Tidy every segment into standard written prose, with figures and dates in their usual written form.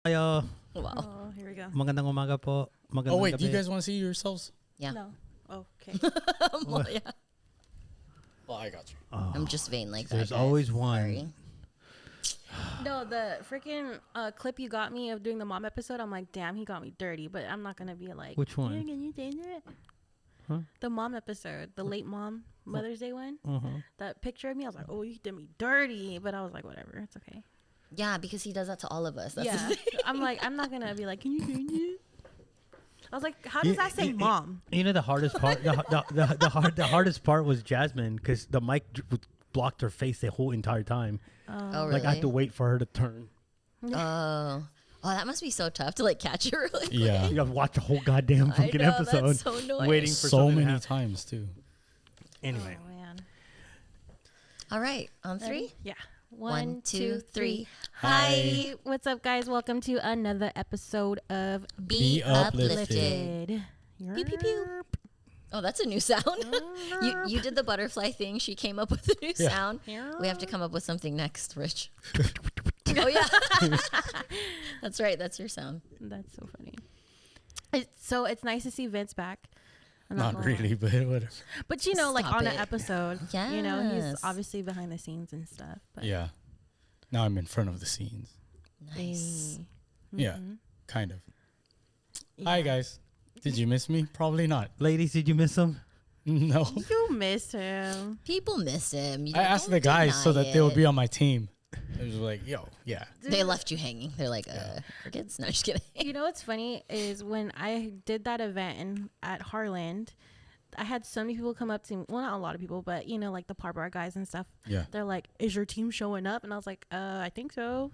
Tayo. Wow. Oh, here we go. Magandang umaga po. Magandang Oh wait, gabi. do you guys want to see yourselves? Yeah. No. Okay. Well, yeah. Well, I got you. Oh, I'm just vain like that. there's guys. always one. Sorry. No, the freaking clip you got me of doing the mom episode, I'm like, damn, he got me dirty. But I'm not gonna be like, Which one? "Yeah, can you change it?" Huh? The mom episode, the late mom Mother's Day one. Uh-huh. That picture of me, I was like, oh, you did me dirty. But I was like, whatever, it's okay. Yeah, because he does that to all of us. That's Yeah, the thing. I'm like, I'm not gonna be like, can you change it? I was like, how does that say mom? You know the hardest part. The hardest part was Jasmine because the mic blocked her face the whole entire time. Oh, really? Like I had to wait for her to turn. Oh, that must be so tough to like catch it really quick. Yeah. You gotta watch a whole goddamn I fucking know, episode, that's so annoying. waiting for So something to many happen. times too. Anyway, Oh man. All right, on three. Yeah. One, two, three. Hi. What's up, guys? Welcome to another episode of Be uplifted. uplifted. Pew, pew, pew. Oh, that's a new sound. you did the butterfly thing. She came up with a new sound. We have to come up with something next, Rich. Oh yeah, that's right. That's your sound. That's so funny. It's nice to see Vince back. I'm Not gonna lie. really, but whatever. But you know, like Stop on an it. episode, you know, he's Yes. obviously behind the scenes and stuff. But Yeah. Now I'm in front of the scenes. Nice. Yeah, Mm-hmm. kind of. Hi guys. Did you miss me? Probably not. ladies, did you miss them? No. You missed him. People miss him. You I asked don't the guys so deny that they would it. be on my team. It was like, yo, yeah. They left you hanging. They're like, crickets? No, just kidding. You know what's funny is when I did that event at Harland, I had so many people come up to me. Well, not a lot of people, but you know, like the par bar guys and stuff. Yeah. They're like, "Is your team showing up?" And I was like, I think so.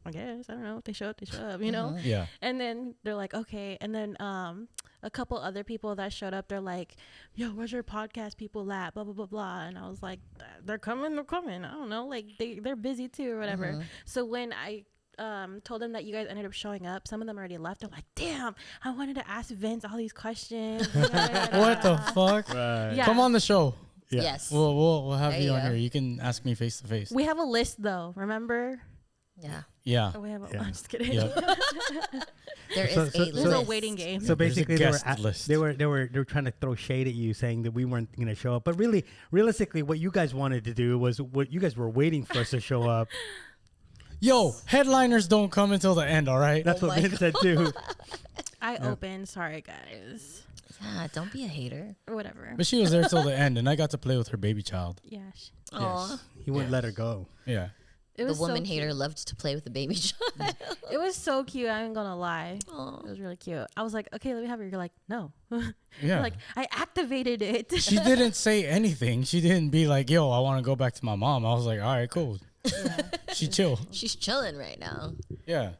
I guess. I don't know. If they show up, they show up, you know? Yeah. And then they're like, okay. And then a couple other people that showed up, they're like, yo, where's your podcast people at? Blah, blah, blah, blah. And I was like, they're coming. I don't know. Like, they're busy too or whatever. So when I told them that you guys ended up showing up, some of them already left. They're like, damn, I wanted to ask Vince all these questions. What the fuck? Yeah. Come on the show. Yeah. Yes. We'll have There you you on go. here. You can ask me face to face. We have a list though, remember? Yeah. Yeah. Oh, we have a, Yeah. I'm just kidding. Yep. There is So- a so- There's a list. waiting game. So There's a basically, guest list. they were trying to throw shade at you, saying that we weren't going to show up. But really, realistically, what you guys wanted to do was what you guys were waiting for us to show up. Yo, headliners don't come until the end, all right? That's Oh what my Vince said too. I opened. Sorry, guys. Yeah, don't be a hater. Whatever. But she was there till the end, and I got to play with her baby child. Yeah. Aw. He wouldn't let her go. Yeah. It The was woman so cute. hater loved to play with the baby child. It was so cute. I ain't gonna lie. Aw. It was really cute. I was like, okay, let me have it. You're like, no. Yeah. Like, I activated it. She didn't say anything. She didn't be like, yo, I want to go back to my mom. I was like, all right, cool. She chill. She's chilling right now. Yeah.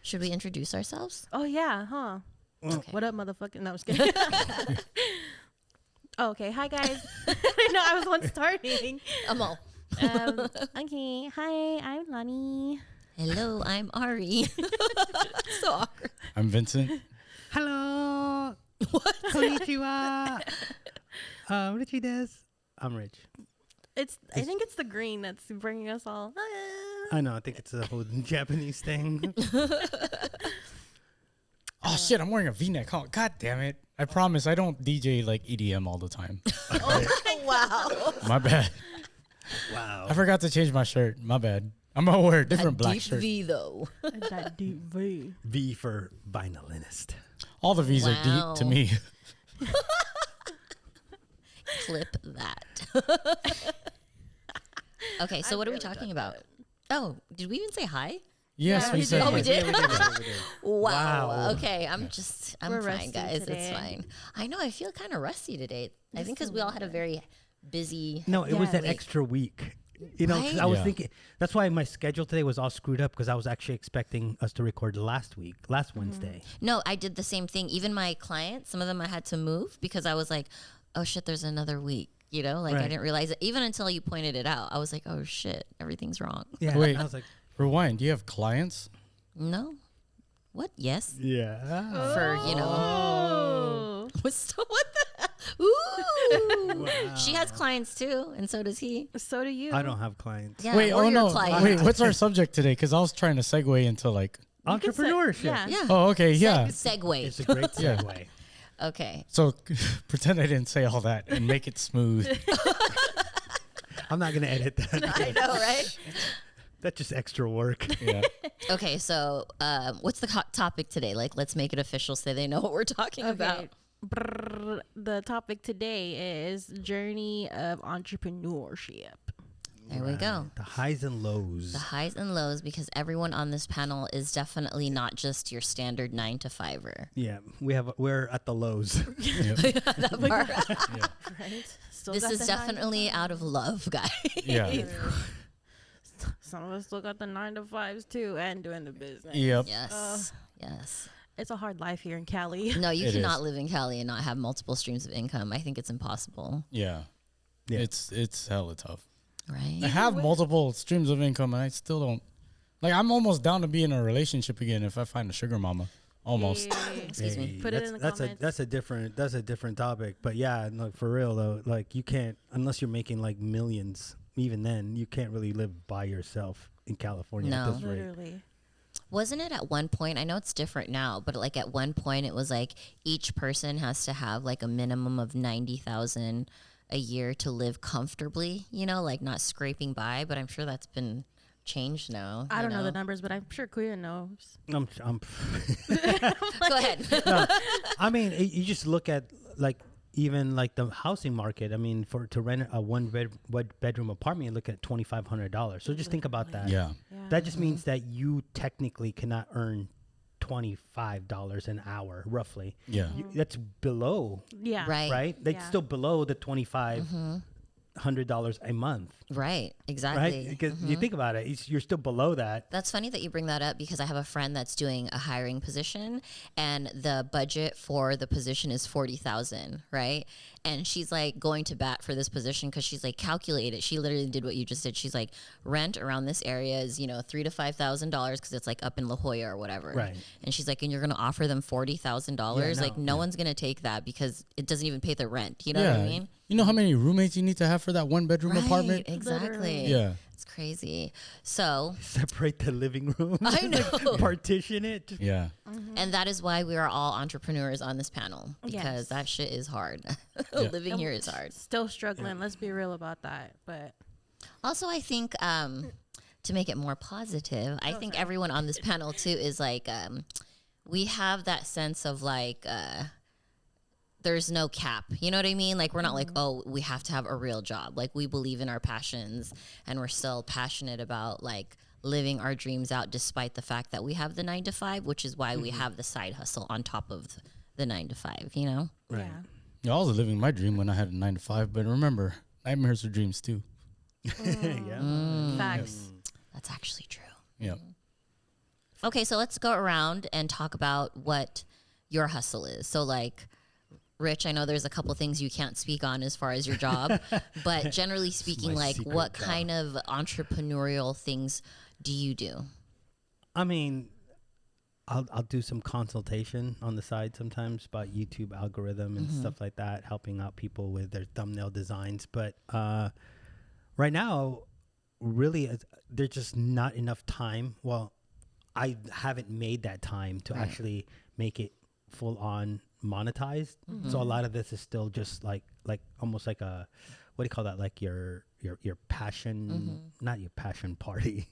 Should we introduce ourselves? Oh, yeah, huh? Okay. What up, motherfucker? No, I'm just kidding. Oh, okay. Hi, guys. I know I was one starting. I'm all. Okay. Hi, I'm Lonnie. Hello, I'm Ari. So awkward. I'm Vincent. Hello. What? Konnichiwa. Richie des. I'm Rich. I think it's the green that's bringing us all. I know. I think it's a whole Japanese thing. Oh, shit, I'm wearing a V-neck. Oh, God damn it. I promise I don't DJ like EDM all the time. Wow. My bad. Wow. I forgot to change my shirt. My bad. I'm going to wear a A different black deep shirt. V though. That deep V. V for violinist. All the V's are Wow. deep to me. Clip that. Okay, so what are we talking about? Oh, did we even say hi? Yes, Yeah, we we said did. Oh, we that. did? We did. Wow. Wow. Okay, I'm We're fine, rusty guys. today. It's fine. I know. I feel kind of rusty today. I think because we all had a very busy. No, it was Yeah. that week. extra week. You know, 'cause Right? I was Yeah. thinking that's why my schedule today was all screwed up because I was actually expecting us to record last Wednesday. No, I did the same thing. Even my clients, some of them I had to move because I was like, oh shit, there's another week. You know, like I Right. didn't realize it. Even until you pointed it out, I was like, oh shit, everything's wrong. Yeah. Wait. I was like, Rewind. Do you have clients? No. What? Yes. yeah. For, you know. Oh. What the? Ooh. She has clients too, and so does he. So do you. I don't have clients. Yeah, Wait, we're oh your no. client. Wait, what's our subject today? Because I was trying to segue into like. You can say- Entrepreneurship. Yeah. Oh, okay, yeah. Segue. It's a great Yeah. segue. Okay. So pretend I didn't say all that and make it smooth. I'm not gonna edit that. I know, right? That's just extra work. Yeah. Okay, so what's the topic today? Like, let's make it official so they know what we're talking about. Okay. Brrr. The topic today is journey of entrepreneurship. There we go. The highs and lows. The highs and lows, because everyone on this panel is definitely not just your standard 9-to-5er. Yeah, we're at the lows. Yep. Right? Still This got is the definitely out of love, guys. Yeah. Some of us still got the 9-to-5s too, and doing the business. Yep. Yes. Yes. It's a hard life here in Cali. No, you It cannot is. live in Cali and not have multiple streams of income. I think it's impossible, Yeah. Yeah. It's hella tough. right? I have multiple streams of income and I still don't. Like, I'm almost down to be in a relationship again if I find a sugar mama. Almost. Excuse me. Put it in the comments. That's a different topic. But yeah, no, for real though, like you can't unless you're making like millions. Even then, you can't really live by yourself in California No. at this rate. Literally. Wasn't it at one point? I know it's different now, but like at one point it was like each person has to have like a minimum of 90,000 a year to live comfortably, you know, like not scraping by, but I'm sure that's been changed now. I you don't know the numbers, but I'm sure Kuya knows. I'm Go ahead. I mean, you just look at like even like the housing market. I mean, to rent a one bedroom apartment, you look at $2,500. So just think about that. Yeah. That just means that you technically cannot earn $25 an hour, roughly. Yeah. That's below, Yeah. Right. right? That's Yeah. still below the $2,500 a month, Right. Exactly. right? Because you think about it, you're still below that. That's funny that you bring that up because I have a friend that's doing a hiring position and the budget for the position is 40,000, right? And she's like going to bat for this position because she's like calculate it. She literally did what you just did. She's like rent around this area is $3,000 to $5,000 because it's like up in La Jolla or whatever. Right. And she's like, and you're gonna offer them $40,000? Yeah, Like no. no one's gonna take that because it doesn't even pay the rent. You know what I mean? You know how many roommates you need to have for that one bedroom apartment? Exactly. Yeah. It's crazy. So Separate the living room. I know. Partition it. Yeah. And that is why we are all entrepreneurs on this panel because Yes. that shit is hard. Living here is hard. Still struggling. Let's be real about that. But Also, I think to make it more positive, I think everyone on this panel too is like we have that sense of like there's no cap. You know what I mean? Like we're not like, oh, we have to have a real job. Like we believe in our passions and we're still passionate about like living our dreams out despite the fact that we have the 9-to-5, which is why we have the side hustle on top of the 9-to-5, you know? Right. yeah. Yeah, I was living my dream when I had a 9-to-5, but remember, nightmares are dreams too. Yeah. Facts. That's actually true. Yeah. Okay, so let's go around and talk about what your hustle is. So, like, Rich, I know there's a couple things you can't speak on as far as your job, but generally speaking, my like, secret what job. kind of entrepreneurial things do you do? I mean, I'll do some consultation on the side sometimes about YouTube algorithm and stuff like that, helping out people with their thumbnail designs. But right now, really, there's just not enough time. Well, I haven't made that time to actually make it full on monetized. So a lot of this is still just like almost like a, what do you call that? Like your passion, not your passion party,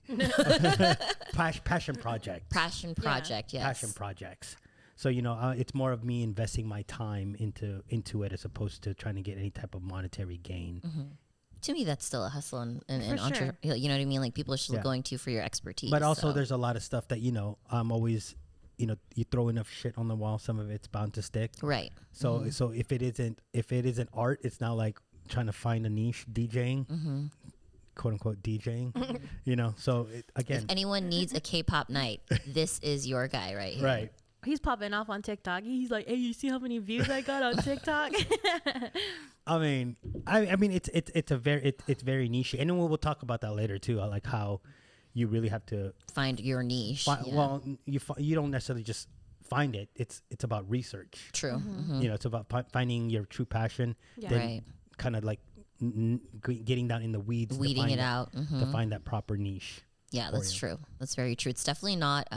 passion project. Passion project, yes. Passion projects. So it's more of me investing my time into it as opposed to trying to get any type of monetary gain. To me, that's still a hustle and For sure. you know what I mean? Like people are still Yeah. going to you for your expertise. But also, so. there's a lot of stuff that I'm always, you throw enough shit on the wall, some of it's bound to stick. Right. So so if it isn't art, it's now like trying to find a niche DJing, quote unquote DJing. So again, If anyone needs a K-pop night, this is your guy right here. right. He's popping off on TikTok. He's like, "Hey, you see how many views I got on TikTok?" I mean, it's very niche, and then we'll talk about that later too. I like how you really have to Find your niche. yeah. Well, you don't necessarily just find it. It's about research. True. Mm-hmm. You know, it's about finding your true passion. Yeah. Then Right. kind of like getting down in the weeds, Weeding it that, out. to Mhm. find that proper niche. Yeah, for that's you. true. That's very true. It's definitely not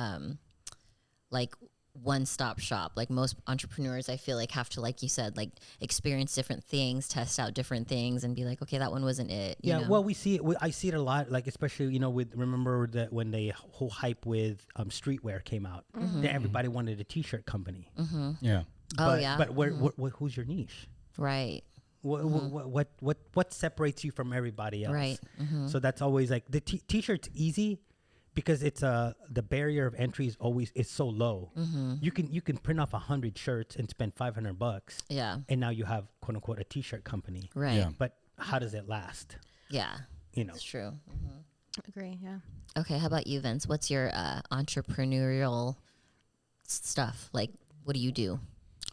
like one-stop shop. Like most entrepreneurs, I feel like have to, like you said, like experience different things, test out different things, and be like, okay, that one wasn't it. You Yeah, know? well, we see it. I see it a lot. Like especially, you know, with remember that when the whole hype with streetwear came out, then everybody wanted a T-shirt company. Yeah. Oh, But, yeah. But who's your niche? Right. What separates you from everybody else? Right. So that's always like the T-shirt's easy because it's the barrier of entry is so low. You can print off 100 shirts and spend $500, Yeah. and now you have quote unquote a T-shirt company. Right. Yeah. But how does it last? Yeah. You know. It's true. Agree. Yeah. Okay. How about you, Vince? What's your entrepreneurial stuff? Like, what do you do?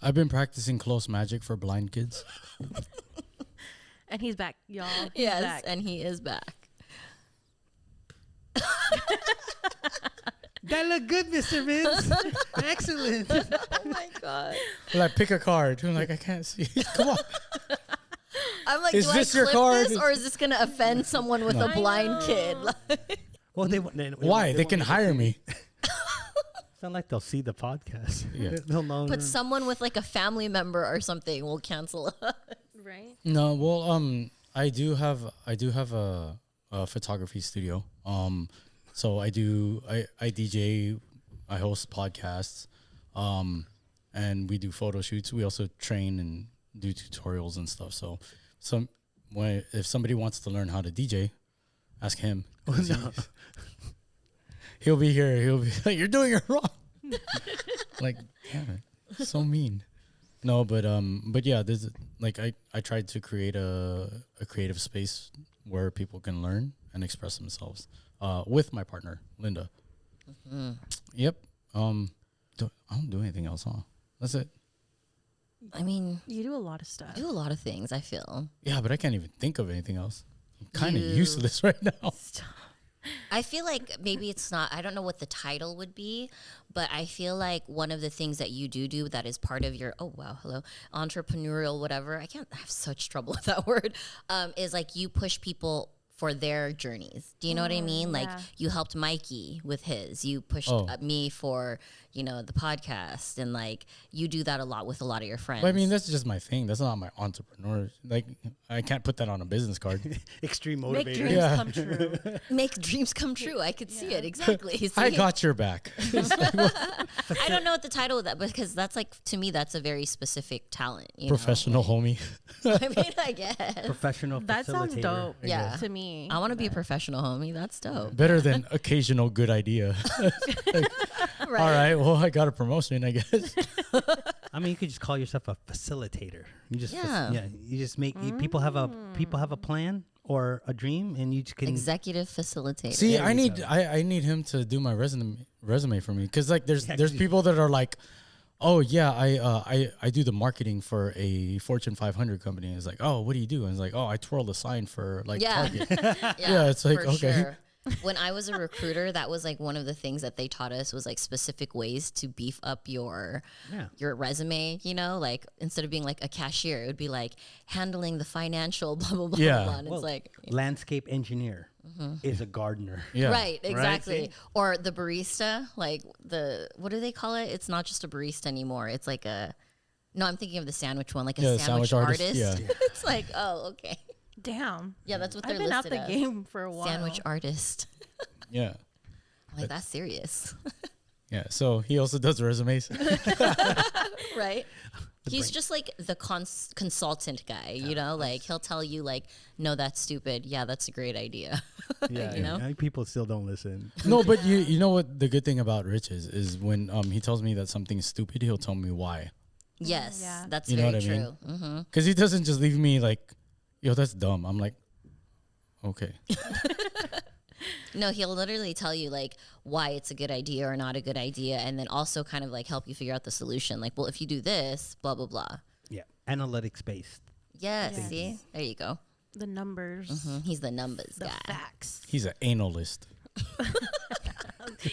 I've been practicing close magic for blind kids. And he's back, y'all. He's Yes, back. and he is back. That looked good, Mr. Vince. Excellent. Oh my god. Like, pick a card. I'm like, I can't see. Come on. I'm like, Is do this I your clip card? this, or is this gonna offend someone with No. a blind kid? Well, Why? They can hire me. Sound like they'll see the podcast. Yeah. They'll know. But someone with like a family member or something will cancel us. Right. No, well, I do have a photography studio. So I DJ, I host podcasts, and we do photo shoots. We also train and do tutorials and stuff. So, if somebody wants to learn how to DJ, ask him. 'Cause he'll be here. He'll be like, "You're doing it wrong." Like, damn it, so mean. No, but yeah, there's like I tried to create a creative space where people can learn and express themselves with my partner Linda. Yep. I don't do anything else, huh? That's it. I mean, You do a lot of stuff. I do a lot of things, I feel. Yeah, but I can't even think of anything else. I'm kind of You- useless right now. I feel like maybe it's not, I don't know what the title would be, but I feel like one of the things that you do that is part of your, oh wow, hello, entrepreneurial, whatever, I have such trouble with that word, is like you push people for their journeys. Do you know what I mean? Like yeah. you helped Mikey with his, you pushed me for, you know, the podcast, and like you do that a lot with a lot of your friends. But I mean, that's just my thing. That's not my entrepreneur. Like, I can't put that on a business card. Extreme Make motivator. dreams Yeah. come true. make dreams come true. I could see it exactly. I See? got your back. I don't know what the title of that, because that's like, to me, that's a very specific talent. You Professional homie. know? I mean, I guess. Professional That sounds facilitator, dope. I Yeah. guess. To me. I want to be a professional homie. That's dope. Better than occasional good idea. Right. All right. Well, I got a promotion, I guess. I mean, you could just call yourself a facilitator. You just Yeah. You just make people have a plan or a dream, and you just can. Executive facilitator. See, There I you need go. I need him to do my resume for me, because like there's Yeah, there's 'cause people that are like, oh yeah, I do the marketing for a Fortune 500 company. And it's like, oh, what do you do? And it's like, oh, I twirl the sign for like Yeah. Target. Yeah, it's like, for okay. sure. When I was a recruiter, that was like one of the things that they taught us, was like specific ways to beef up your resume, you know, like instead of being like a cashier, it would be like handling the financial blah blah blah Yeah. blah. And Well, it's like landscape engineer is a gardener. Yeah. right, exactly. See? Or the barista, like what do they call it? It's not just a barista anymore. It's like no, I'm thinking of the sandwich one, like Yeah, a sandwich artist. Yeah. It's like, oh, okay. Damn. Yeah, that's what they're I've been out listed the as. game for a while. Sandwich artist. Yeah. I'm like, that's serious. Yeah. So he also does resumes. Right? He's just like the consultant guy, you know? Like he'll tell you like, no, that's stupid. Yeah, that's a great idea. Yeah, You know? I think people still don't listen. No, but you know what the good thing about Rich is when he tells me that something's stupid, he'll tell me why. Yes, Yeah. that's You know very what I mean? true. Mm-hmm. Because he doesn't just leave me like, yo, that's dumb. I'm like, okay. No, he'll literally tell you like why it's a good idea or not a good idea, and then also kind of like help you figure out the solution. Like, well, if you do this, blah blah blah. Yeah, analytics based. Yes, Yes. see, there you go. The numbers. He's the numbers The guy. facts. He's an analyst.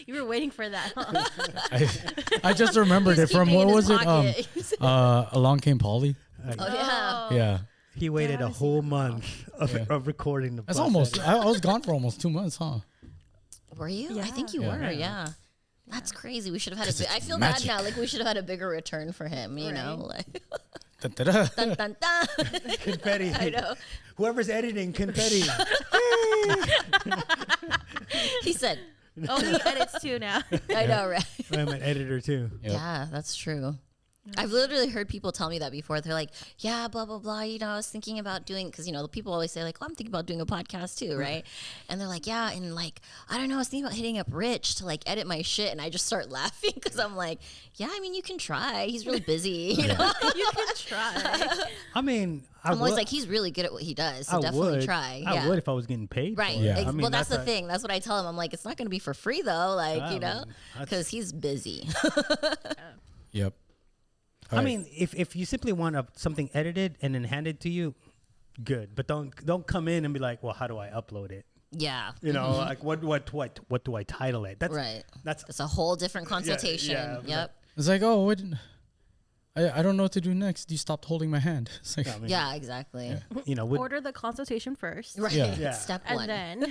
You were waiting for that, huh? I just remembered it He's from, keeping what in was his it? pocket. Along Came Polly. Oh yeah. Yeah. He waited a haven't seen whole that month of recording the. That's bus almost, edit. I was gone for almost 2 months, huh? Were you? I Yeah. think you Yeah. were. Yeah. Yeah. That's crazy. We should have had a 'Cause big, it's I feel magic. bad now. Like we should have had a bigger return for him, you know? Like Da-da-da. dun, dun, dun. Confetti. I know. Whoever's editing confetti. He said, Oh, he edits too now. I know, right? I'm an editor too. Yep. Yeah, that's true. I've literally heard people tell me that before. They're like, yeah, blah, blah, blah. You know, I was thinking about doing, because, you know, people always say, like, oh, I'm thinking about doing a podcast too, right? And they're like, yeah. And like, I don't know, I was thinking about hitting up Rich to like edit my shit. And I just start laughing because I'm like, yeah, I mean, you can try. He's really busy, you know? You can try. I mean, I'm always like, he's really good at what he does. So I definitely would. try. I Yeah. would if I was getting paid. Right. For it. Yeah. I mean, Well, that's the a- thing. That's what I tell him. I'm like, it's not going to be for free though. Like, I you know, mean, that's- because he's busy. Yep. I mean, if you simply want something edited and then handed to you, good. But don't come in and be like, well, how do I upload it? Yeah. You know, like what do I title it? That's Right. That's It's a whole different consultation. yeah, Yep. it's like, oh, what? I don't know what to do next. You stopped holding my hand. It's like, I mean, Yeah, exactly. you know, with, Order the consultation first. Right. Yeah. Yeah. Step And one. then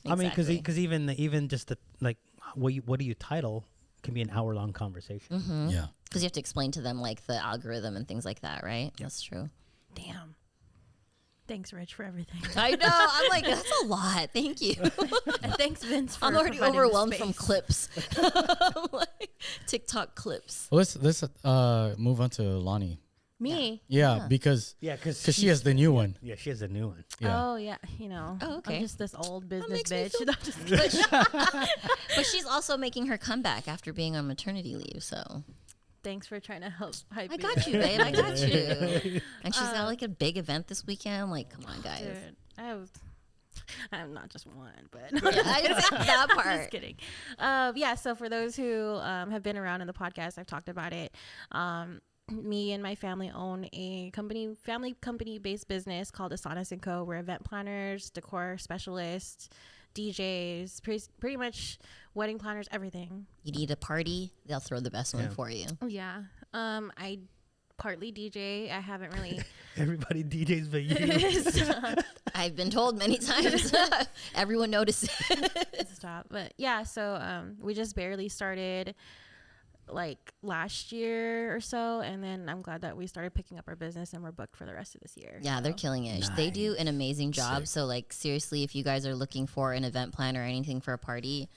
I mean, Exactly. because even just the like, what do you title can be an hour-long conversation. Mm-hmm. yeah. Because you have to explain to them like the algorithm and things like that, right? That's true. damn. Thanks, Rich, for everything. I know. I'm like, that's a lot. Thank you. And thanks, Vince, for I'm already providing the overwhelmed from space. clips. Like, TikTok clips. Well, let's move on to Lonnie. Me. Yeah, because Yeah, because she has the new one. Yeah, she has a new one. Yeah. Oh yeah, you know. Oh, okay. I'm just this old business makes me bitch. feel No, just kidding. But she's also making her comeback after being on maternity leave. So Thanks for trying to help hype I me got up. you, babe. I got you. And she's got like a big event this weekend. Like, come on, guys. Dude, I'm not just one, but Yeah, I didn't say that part. just kidding. Yeah, so for those who have been around in the podcast, I've talked about it. Me and my family own a family company-based business called Asanas & Co. We're event planners, decor specialists, DJs, pretty much wedding planners, everything. You need a party, they'll throw the best one for you. Yeah. I partly DJ. I haven't really Everybody DJs but you. I've been told many times. Everyone notices. stop. But yeah, so we just barely started like last year or so, and then I'm glad that we started picking up our business and we're booked for the rest of this year. Yeah, they're killing it. They do an amazing job. Sick. So, like, seriously, if you guys are looking for an event planner or anything for a party,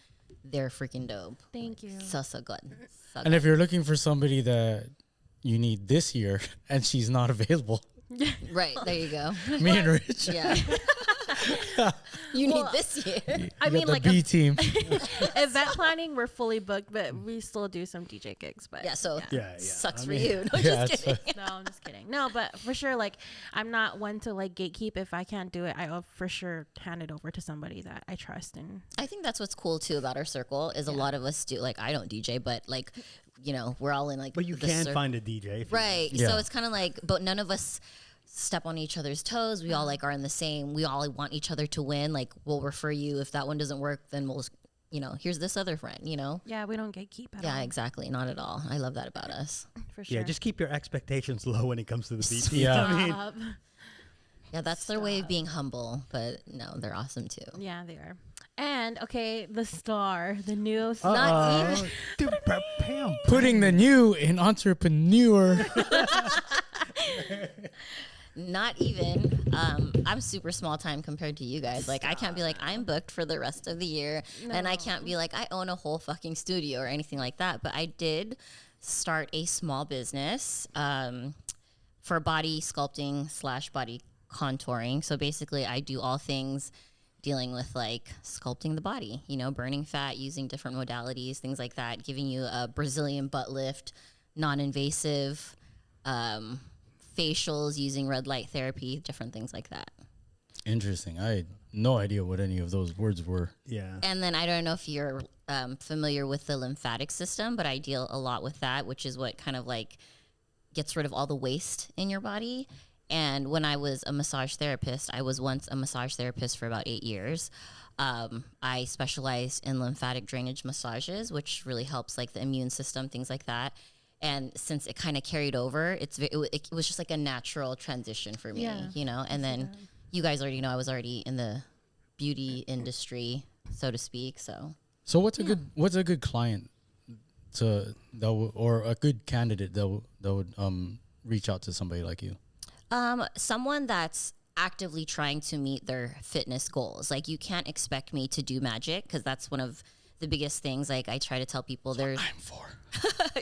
they're freaking dope. Thank you. So good. So And if you're looking for somebody that you need this year and she's not available, good. Right, there you go. me and Rich, Yeah. You Well, need this year. I you mean, got like the B team. event planning, we're fully booked, but we still do some DJ gigs. But Yeah, so Yeah, sucks I for mean- you. No, Yeah, just it's kidding. no, I'm just kidding. No, but for sure, like I'm not one to like gatekeep. If I can't do it, I'll for sure hand it over to somebody that I trust. And I think that's what's cool too about our circle is a lot of us do, like, I don't DJ, but like, you know, we're all in like But you the can find a DJ. If you right. Yeah. So it's kind of like, but none of us step on each other's toes. We all like are in the same. We all want each other to win. Like, we'll refer you if that one doesn't work. Then we'll, you know, here's this other friend. You know. yeah, we don't gatekeep at Yeah, all. exactly. Not at all. I love that about us. For sure. Yeah, just keep your expectations low when it comes to the BT. Yeah. I mean, Stop. Yeah, that's their way of being humble. But no, they're awesome too. Yeah, they are. And okay, the star, the new Not even. Dude, Pam. Putting the new in entrepreneur. Not even. I'm super small time compared to you guys. Like, I can't be like, I'm booked for the rest of the year. And I can't be like, I own a whole fucking studio or anything like that. But I did start a small business for body sculpting / body contouring. So basically, I do all things dealing with like sculpting the body, you know, burning fat, using different modalities, things like that, giving you a Brazilian butt lift, non-invasive, facials using red light therapy, different things like that. Interesting. I had no idea what any of those words were. Yeah. And then I don't know if you're familiar with the lymphatic system, but I deal a lot with that, which is what kind of like gets rid of all the waste in your body. And when I was a massage therapist, I was once a massage therapist for about 8 years. I specialized in lymphatic drainage massages, which really helps like the immune system, things like that. And since it kind of carried over, it was just like a natural transition for me, Yeah, you know. And then you guys already know I was already in the beauty industry, so to speak. So what's a good client or a good candidate that would reach out to somebody like you? Someone that's actively trying to meet their fitness goals. Like, you can't expect me to do magic, because that's one of the biggest things. Like, I try to tell people there's I'm for.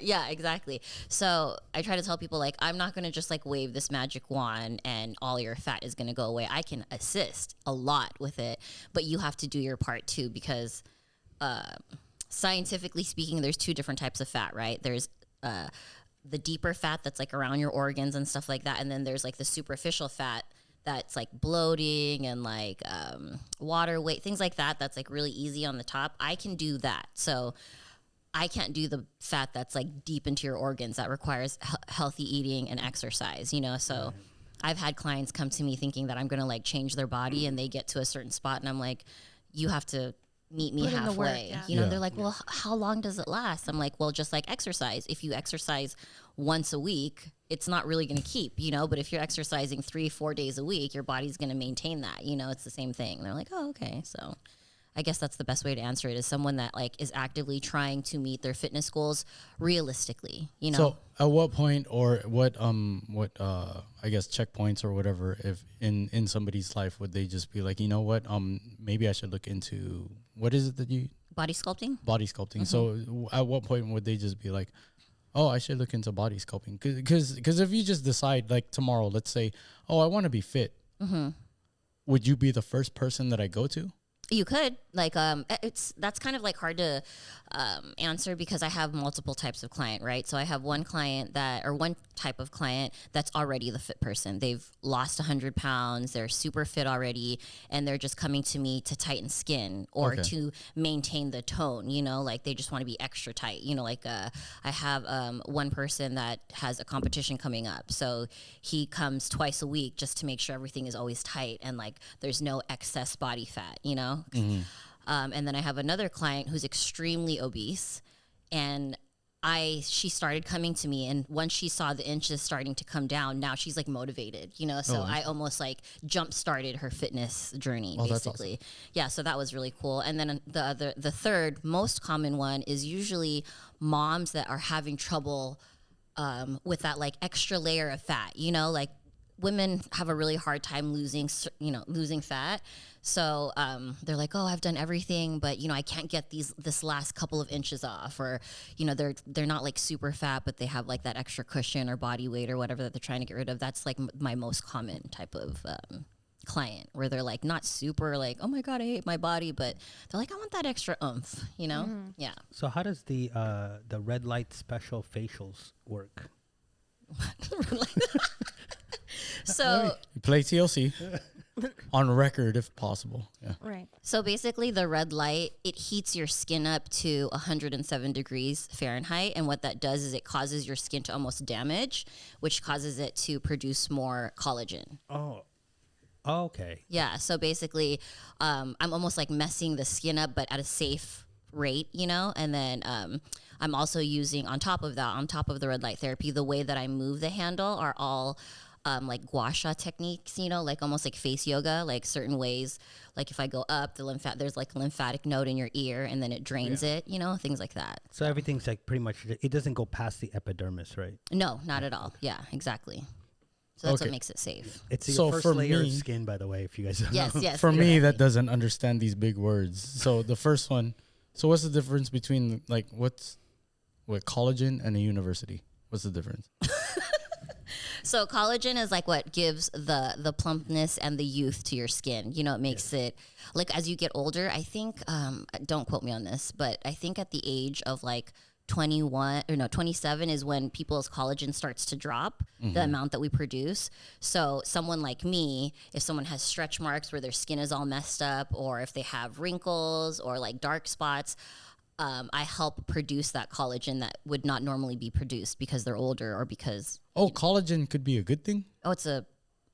yeah, exactly. So I try to tell people, like, I'm not going to just like wave this magic wand and all your fat is going to go away. I can assist a lot with it, but you have to do your part too, because scientifically speaking, there's two different types of fat, right? There's the deeper fat that's like around your organs and stuff like that, and then there's like the superficial fat that's like bloating and like water weight, things like that. That's like really easy on the top. I can do that. So I can't do the fat that's like deep into your organs that requires healthy eating and exercise, you know? So I've had clients come to me thinking that I'm going to like change their body, and they get to a certain spot and I'm like, you have to meet me Put in the work, halfway. yeah. You know, Yeah. they're like, well, how long does it last? I'm like, well, just like exercise. If you exercise once a week, it's not really going to keep, you know, but if you're exercising 3-4 days a week, your body's going to maintain that, you know, it's the same thing. And they're like, oh, okay. So I guess that's the best way to answer it, is someone that like is actively trying to meet their fitness goals realistically, you know? So at what point, or what I guess checkpoints or whatever, if in somebody's life would they just be like, you know what, maybe I should look into, what is it that you, Body sculpting? body sculpting. So at what point would they just be like, oh, I should look into body sculpting? Because if you just decide like tomorrow, let's say, oh, I want to be fit, would you be the first person that I go to? You could, like, that's kind of like hard to answer, because I have multiple types of client, right? So I have one type of client that's already the fit person. They've lost 100 pounds, they're super fit already, and they're just coming to me to tighten skin or Okay. to maintain the tone, you know, like they just want to be extra tight, you know, like I have one person that has a competition coming up. So he comes twice a week just to make sure everything is always tight and like there's no excess body fat, you know? And then I have another client who's extremely obese, and she started coming to me, and once she saw the inches starting to come down, now she's like motivated, you know? So I almost like jump started her fitness journey, that's basically. Yeah. So that was really cool. And then the third most common one is usually moms that are having trouble with that like extra layer of fat, you know, like women have a really hard time losing fat. So they're like, oh, I've done everything, but you know, I can't get this last couple of inches off, or you know, they're not like super fat, but they have like that extra cushion or body weight or whatever that they're trying to get rid of. That's like my most common type of client, where they're like not super like, oh my god, I hate my body, but they're like, I want that extra oomph, you know? Yeah. So how does the red light special facials work? So Play TLC on record if possible. Yeah. Right. So basically, the red light, it heats your skin up to 107 degrees Fahrenheit. And what that does is it causes your skin to almost damage, which causes it to produce more collagen. Oh, okay. Yeah. So basically, I'm almost like messing the skin up, but at a safe rate, you know? And then I'm also using, on top of the red light therapy, the way that I move the handle are all like gua sha techniques, you know, like almost like face yoga, like certain ways. Like if I go up, there's like a lymphatic node in your ear, and then it drains it, you know, things like that. So everything's like pretty much, it doesn't go past the epidermis, right? No, not at all. Yeah, exactly. So that's Okay. what makes it safe. It's your So first for layer me- of skin, by the way, if you guys don't Yes, know. yes. For me, that exactly. doesn't understand these big words. So the first one. So what's the difference between like what collagen and a university? What's the difference? So collagen is like what gives the plumpness and the youth to your skin. You know, it makes it like as you get older. I think don't quote me on this, but I think at the age of like 27 is when people's collagen starts to drop, the amount that we produce. So someone like me, if someone has stretch marks where their skin is all messed up, or if they have wrinkles or like dark spots, I help produce that collagen that would not normally be produced because they're older or because Oh, collagen could be a good thing. it's a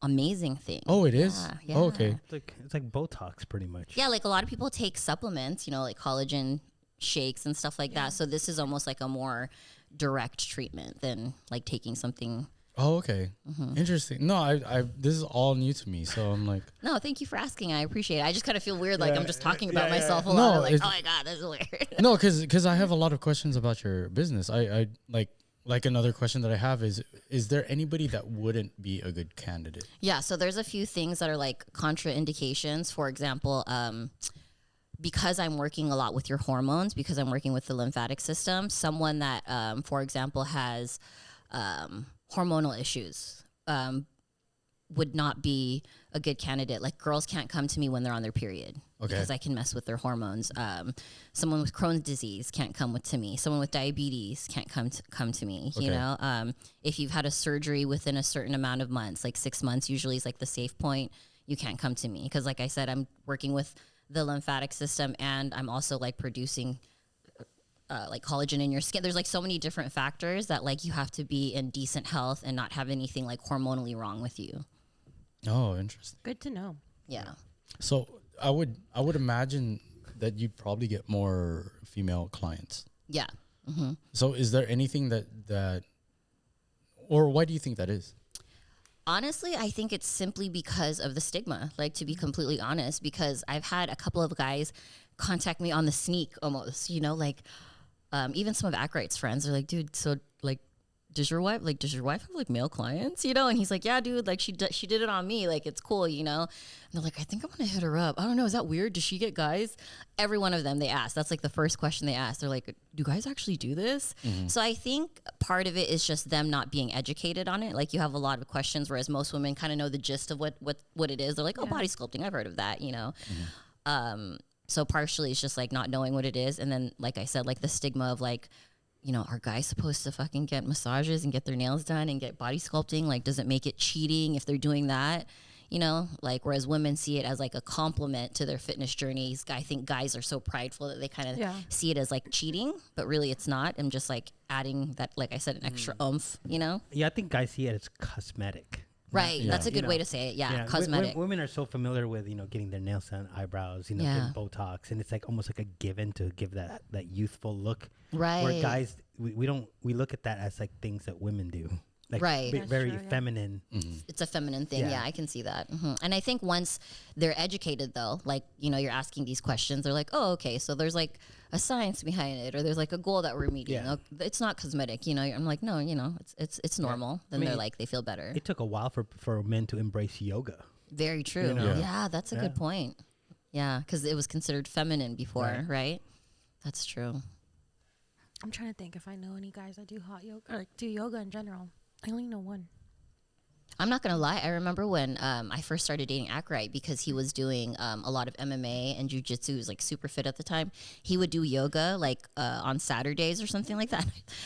amazing thing. Oh, it is? Yeah. Oh, okay. It's like Botox, pretty much. Yeah, like a lot of people take supplements, like collagen shakes and stuff like that. So this is almost like a more direct treatment than like taking something. Oh, okay. Interesting. No, I this is all new to me, so I'm like, No, thank you for asking. I appreciate it. I just kind of feel weird, like I'm just talking about myself a No, lot. I'm like, it's- oh my god, this is weird. no, because I have a lot of questions about your business. I like another question that I have is there anybody that wouldn't be a good candidate? Yeah, so there's a few things that are like contraindications. For example, because I'm working a lot with your hormones, because I'm working with the lymphatic system, someone that, for example, has hormonal issues would not be a good candidate. Like girls can't come to me when they're on their period because I can mess with their hormones. Someone with Crohn's disease can't come to me. Someone with diabetes can't come to me. You know, if you've had a surgery within a certain amount of months, like 6 months, usually is like the safe point. You can't come to me because, like I said, I'm working with the lymphatic system and I'm also like producing like collagen in your skin. There's like so many different factors that like you have to be in decent health and not have anything like hormonally wrong with you. Oh, interesting. Good to know. Yeah. So I would imagine that you'd probably get more female clients. Yeah. So is there anything that or why do you think that is? Honestly, I think it's simply because of the stigma, like to be completely honest, because I've had a couple of guys contact me on the sneak almost, like even some of Ackwright's friends are like, dude, so like, does your wife have like male clients, And he's like, yeah, dude, like she did it on me. Like, it's cool, And they're like, I think I'm going to hit her up. I don't know. Is that weird? Does she get guys? Every one of them they ask. That's like the first question they ask. They're like, do guys actually do this? So I think part of it is just them not being educated on it. Like you have a lot of questions, whereas most women kind of know the gist of what it is. They're like, oh, body sculpting. I've heard of that, So partially it's just like not knowing what it is. And then, like I said, like the stigma of like, are guys supposed to fucking get massages and get their nails done and get body sculpting? Like, does it make it cheating if they're doing that? Like, whereas women see it as like a compliment to their fitness journeys. I think guys are so prideful that they kind of see it as like cheating, but really it's not. I'm just like adding that, like I said, an extra oomph, Yeah, I think guys see it as cosmetic. Right. Yeah. That's a good way to say it. Yeah. Cosmetic. Women are so familiar with, getting their nails done, eyebrows, getting Botox. And it's like almost like a given to give that youthful look. Right. Where guys, we look at that as like things that women do. Like right. Very true, feminine. It's a feminine thing. Yeah, I can see that. And I think once they're educated though, like, you're asking these questions, they're like, oh, okay. So there's like a science behind it, or there's like a goal that we're meeting. Yeah. It's not cosmetic, I'm like, no, it's normal. Then they're like, they feel better. It took a while for men to embrace yoga. Very true. Yeah, that's a good point. Yeah, because it was considered feminine before, right? That's true. I'm trying to think if I know any guys that do hot yoga or do yoga in general. I only know one. I'm not gonna lie. I remember when I first started dating Ackwright, because he was doing a lot of MMA and jujitsu. He was like super fit at the time. He would do yoga like on Saturdays or something like that.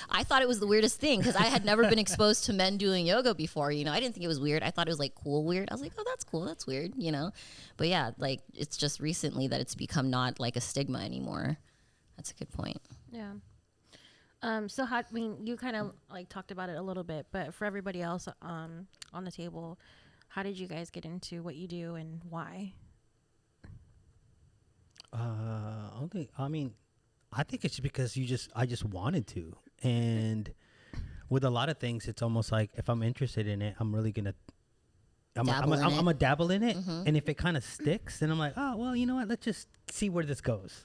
I thought it was the weirdest thing because I had never been exposed to men doing yoga before. I didn't think it was weird. I thought it was like cool weird. I was like, oh, that's cool. That's weird. But yeah, like it's just recently that it's become not like a stigma anymore. That's a good point. Yeah. So you kind of like talked about it a little bit, but for everybody else on the table, how did you guys get into what you do and why? I think it's because I just wanted to, and with a lot of things, it's almost like if I'm interested in it, I'm really gonna. I'm gonna dabble in it, and if it kind of sticks, then I'm like, oh well, you know what? Let's just see where this goes.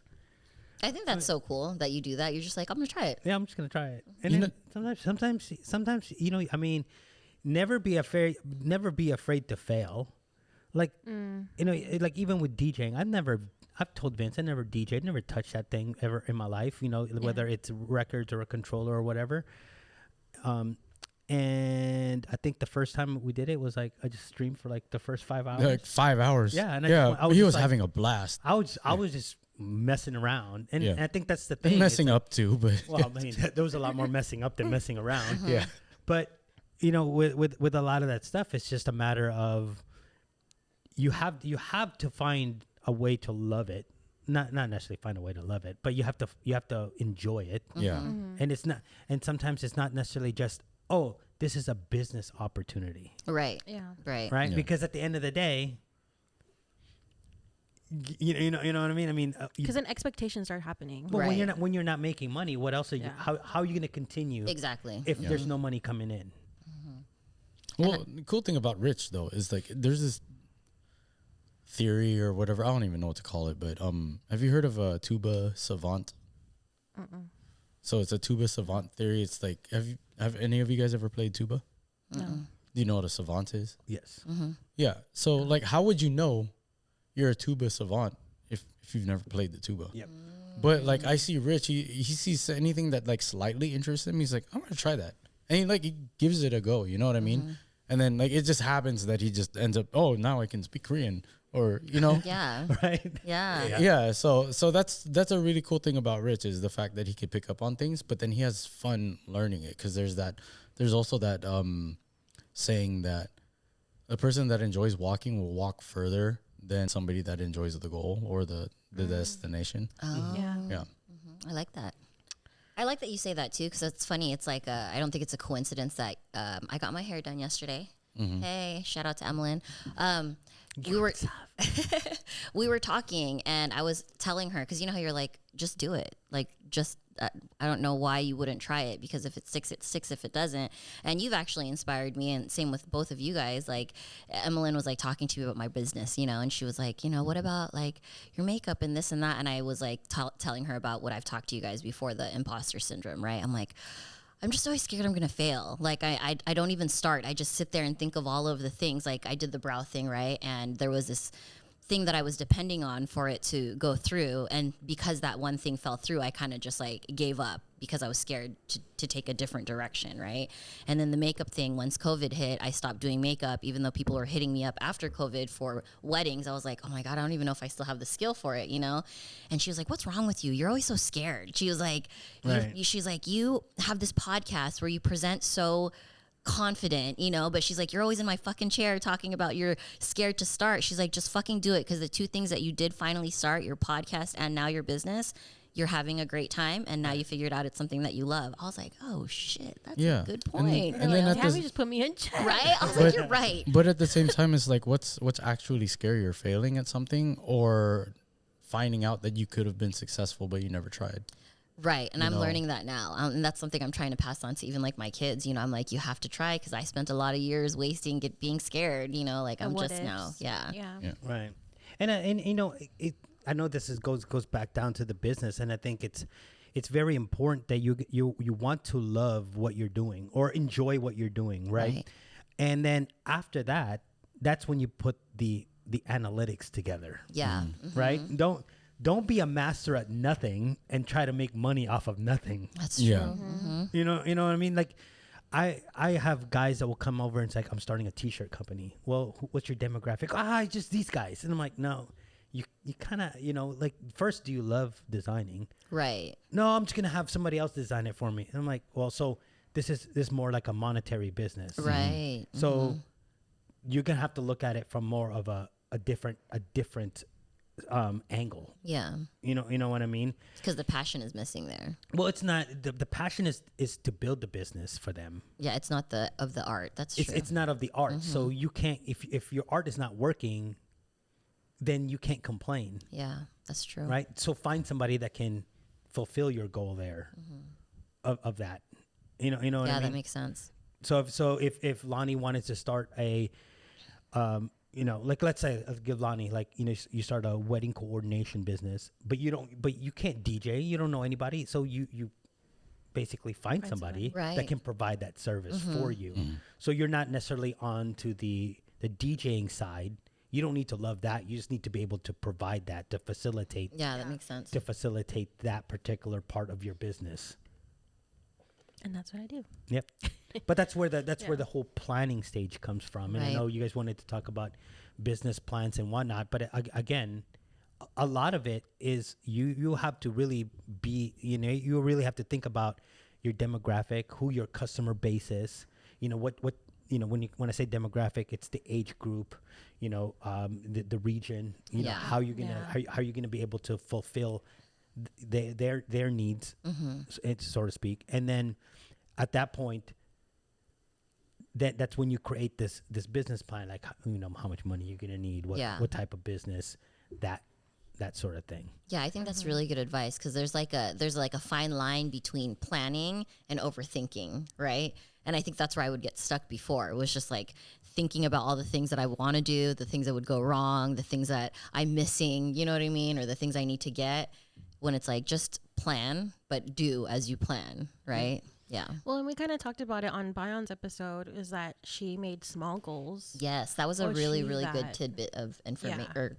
I think that's so cool that you do that. You're just like, I'm gonna try it. Yeah, I'm just gonna try it. And then sometimes, never be afraid to fail. Like, like even with DJing, I've told Vince I never DJ'd, never touched that thing ever in my life. Whether it's records or a controller or whatever. And I think the first time we did it was like I just streamed for like the first 5 hours. Like 5 hours. Yeah, and he was having a blast. I was just messing around, and I think that's the thing. And messing up too, but well, there was a lot more messing up than messing around. Yeah, but with a lot of that stuff, it's just a matter of you have to find a way to love it. Not necessarily find a way to love it, but you have to enjoy it. Yeah, and sometimes it's not necessarily just this is a business opportunity, Right. Yeah. Right. right? Yeah. Because at the end of the day, you know what I mean. I mean, Because then expectations are happening. well, Right. when you're not making money, what else are you? Yeah. How are you going to continue Exactly. if there's no money coming in? Well, the cool thing about Rich though is like there's this theory or whatever, I don't even know what to call it, but have you heard of a tuba savant? So it's a tuba savant theory. It's like have any of you guys ever played tuba? No. Do you know what a savant is? Yes. Yeah. So like how would you know you're a tuba savant if you've never played the tuba? Yep. But like I see Rich, he sees anything that like slightly interests him, he's like, I'm gonna try that. And he gives it a go, you know what I mean? And then like it just happens that he just ends up, oh, now I can speak Korean, or you know. Yeah. Right. Yeah. Yeah, so that's a really cool thing about Rich is the fact that he can pick up on things, but then he has fun learning it, because there's also that saying that a person that enjoys walking will walk further than somebody that enjoys the goal or the destination. Oh. Yeah. Yeah. I like that. I like that you say that too, because it's funny. It's like I don't think it's a coincidence that I got my hair done yesterday. Hey, shout out to Emmeline. We were talking, and I was telling her, because you know how you're like, just do it, like just. I don't know why you wouldn't try it, because if it sticks, it sticks. If it doesn't, and you've actually inspired me, and same with both of you guys. Like Emmeline was like talking to me about my business, you know, and she was like, you know, what about like your makeup and this and that, and I was like telling her about what I've talked to you guys before, the imposter syndrome, right? I'm like, I'm just always scared I'm gonna fail. Like I don't even start. I just sit there and think of all of the things. Like I did the brow thing, right? And there was this thing that I was depending on for it to go through, and because that one thing fell through, I kind of just like gave up, because I was scared to take a different direction, right? And then the makeup thing, once COVID hit, I stopped doing makeup, even though people were hitting me up after COVID for weddings. I was like, oh my God, I don't even know if I still have the skill for it, you know? And she was like, what's wrong with you? You're always so scared. She was like, Right. she's like, you have this podcast where you present so confident, you know, but she's like, you're always in my fucking chair talking about you're scared to start. She's like, just fucking do it, because the two things that you did finally start, your podcast and now your business, you're having a great time, and now you figured out it's something that you love. I was like, oh shit, that's a good point. And then at Tammy the, just put me in check. Right? I was like, you're right. but at the same time, it's like what's actually scarier, failing at something or finding out that you could have been successful but you never tried? Right. And You I'm know. learning that now. And that's something I'm trying to pass on to even like my kids. You know, I'm like, you have to try, because I spent a lot of years wasting being scared, you know, like I'm What just ifs. now. Yeah. Yeah. Right. And you know, I know this goes back down to the business, and I think it's very important that you want to love what you're doing or enjoy what you're doing, right? Right. And then after that, that's when you put the analytics together, Yeah. right? Don't be a master at nothing and try to make money off of nothing. That's true. Yeah. You know what I mean? Like, I have guys that will come over and say, like, I'm starting a T-shirt company. Well, what's your demographic? Just these guys. And I'm like, no, you kind of, you know, like, first, do you love designing? Right. No, I'm just gonna have somebody else design it for me. And I'm like, well, so this is more like a monetary business, Right. So you're gonna have to look at it from more of a different angle. Yeah. You know what I mean? Because the passion is missing there. Well, it's not the passion is to build the business for them. Yeah. It's not of the art. That's true. It's not of the art. So you can't, if your art is not working, then you can't complain, Yeah. That's true. right? So find somebody that can fulfill your goal there of that. You know what I Yeah. mean? That makes sense. So if Lonnie wanted to start a, you know, like, let's say, I'll give Lonnie, like, you know, you start a wedding coordination business, but you can't DJ, you don't know anybody, so you basically find somebody Right. that can provide that service for you. So you're not necessarily on to the DJing side. You don't need to love that. You just need to be able to provide that to facilitate Yeah. That makes sense. that particular part of your business. And that's what I do. Yep. But that's where where the whole planning stage comes from. And I Right. know you guys wanted to talk about business plans and whatnot, but again, a lot of it is you have to really be, you know, you really have to think about your demographic, who your customer base is, you know, what you know, when I say demographic, it's the age group, you know, the region, you know, Yeah. how you gonna how you gonna be able to fulfill their needs, so to speak. And then at that point, that's when you create this business plan, like how much money you're gonna need, what type of business, that sort of thing. Yeah, I think that's really good advice, because there's like a fine line between planning and overthinking, right? And I think that's where I would get stuck before. It was just like thinking about all the things that I want to do, the things that would go wrong, the things that I'm missing, you know what I mean, or the things I need to get. When it's like, just plan, but do as you plan, right? Yeah. Well, and we kind of talked about it on Bion's episode, is that she made small goals. Yes, that was a really, really good tidbit of information or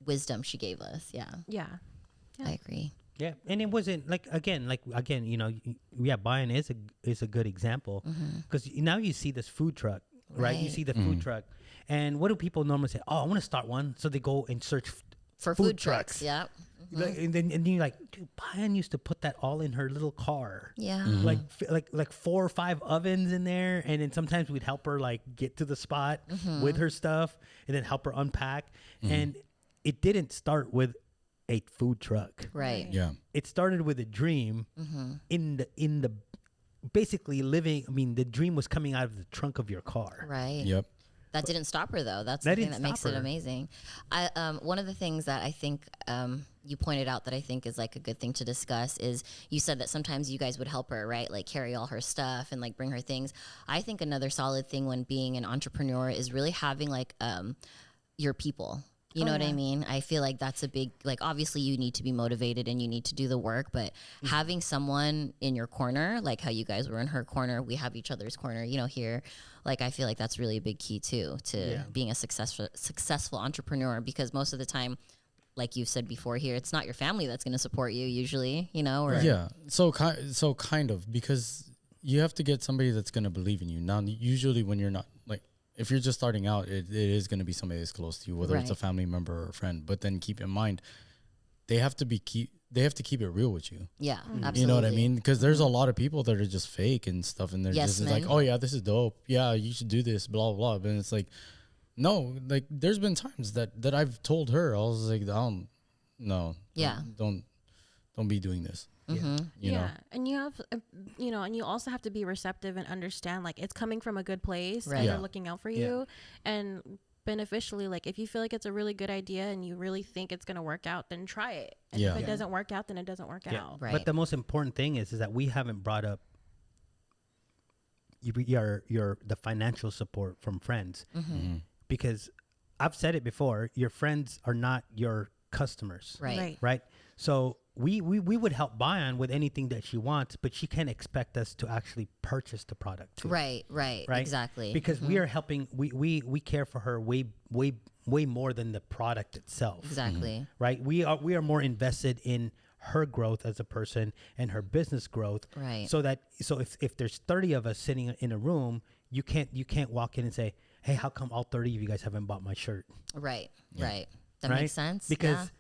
wisdom she gave us. Yeah. Yeah. I agree. Yeah, and it wasn't like again, Bion is a good example, because now you see this food truck, right? You see the food truck, and what do people normally say? Oh, I want to start one, so they go and search for food trucks. Yeah. Like, and then you're like, dude, Bion used to put that all in her little car. Yeah. Like 4 or 5 ovens in there, and then sometimes we'd help her like get to the spot with her stuff, and then help her unpack. And it didn't start with a food truck, Right. Yeah. It started with a dream in the basically living. I mean, the dream was coming out of the trunk of your car. Right. Yep. That didn't stop her, though. That's That the thing didn't that makes stop it her. amazing. One of the things that I think you pointed out that I think is like a good thing to discuss is, you said that sometimes you guys would help her, right? Like carry all her stuff and like bring her things. I think another solid thing when being an entrepreneur is really having like your people. You know what I mean? I feel like that's a big, like, obviously you need to be motivated and you need to do the work, but having someone in your corner, like how you guys were in her corner, we have each other's corner, here, like, I feel like that's really a big key too, to being a successful entrepreneur, because most of the time, like you've said before here, it's not your family that's going to support you usually, or Yeah. So kind of, because you have to get somebody that's going to believe in you. Now, usually when you're not, like, if you're just starting out, it is going to be somebody that's close to you, whether it's a family member or a friend. But then keep in mind, they have to keep it real with you. Yeah, absolutely. You know what I mean? Because there's a lot of people that are just fake and stuff, and they're just like, oh yeah, this is dope. Yeah, you should do this, blah blah. But it's like, no, like there's been times that I've told her, I was like, don't be doing this. You know? And you have, and you also have to be receptive and understand, like, it's coming from a good place, Right. and they're looking out for you, and beneficially, like, if you feel like it's a really good idea and you really think it's going to work out, then try it. And if it doesn't work out, then it doesn't work out. Right. But the most important thing is that we haven't brought up the financial support from friends, because I've said it before, your friends are not your customers. Right. So we would help Bion with anything that she wants, but she can't expect us to actually purchase the product too. Right. Exactly. Because we are helping, we care for her way more than the product itself. Exactly. Right? We are more invested in her growth as a person and her business growth. Right. So if there's 30 of us sitting in a room, you can't walk in and say, hey, how come all 30 of you guys haven't bought my shirt? Right. That Right? makes sense. Because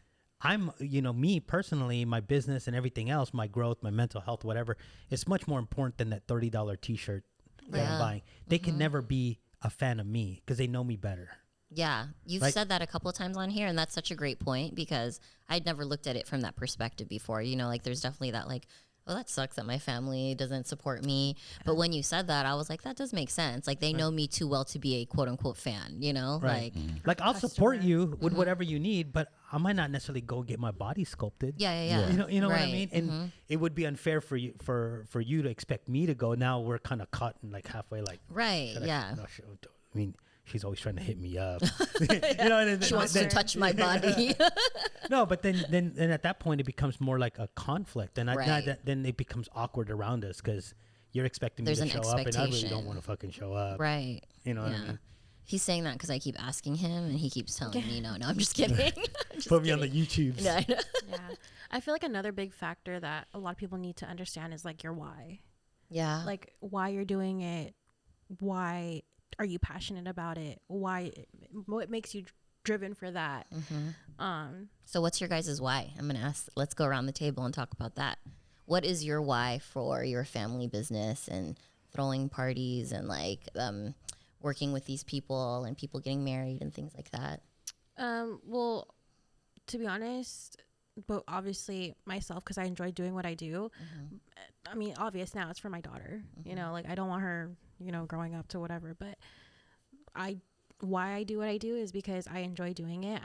I'm, me personally, my business and everything else, my growth, my mental health, whatever, it's much more important than that $30 t-shirt that I'm buying. They can never be a fan of me because they know me better. Yeah, you've said that a couple of times on here, and that's such a great point, because I'd never looked at it from that perspective before. Like, there's definitely that, like, oh, that sucks that my family doesn't support me. But when you said that, I was like, that does make sense. Like, they know me too well to be a quote unquote fan, Right. Like, I'll support you with whatever you need, but I might not necessarily go get my body sculpted. Yeah. You know what I mean? And it would be unfair for you to expect me to go. Now we're kind of caught in like halfway, like, right. Yeah. I mean, she's always trying to hit me up. And she wants to touch my body. No, but then at that point it becomes more like a conflict, and then it becomes awkward around us because you're expecting me to show up, and I really don't want to fucking show up. Right. You know what I mean? He's saying that because I keep asking him, and he keeps telling me, no, I'm just kidding. Put me on the YouTubes. No, I know. Yeah. I feel like another big factor that a lot of people need to understand is, like, your why. Yeah. Like, why you're doing it. Why are you passionate about it? What makes you driven for that? So what's your guys' why? I'm going to ask, let's go around the table and talk about that. What is your why for your family business and throwing parties and like working with these people and people getting married and things like that? Well, to be honest, but obviously myself, because I enjoy doing what I do. I mean, obvious now, it's for my daughter. You know, like I don't want her, you know, growing up to whatever. But why I do what I do is because I enjoy doing it.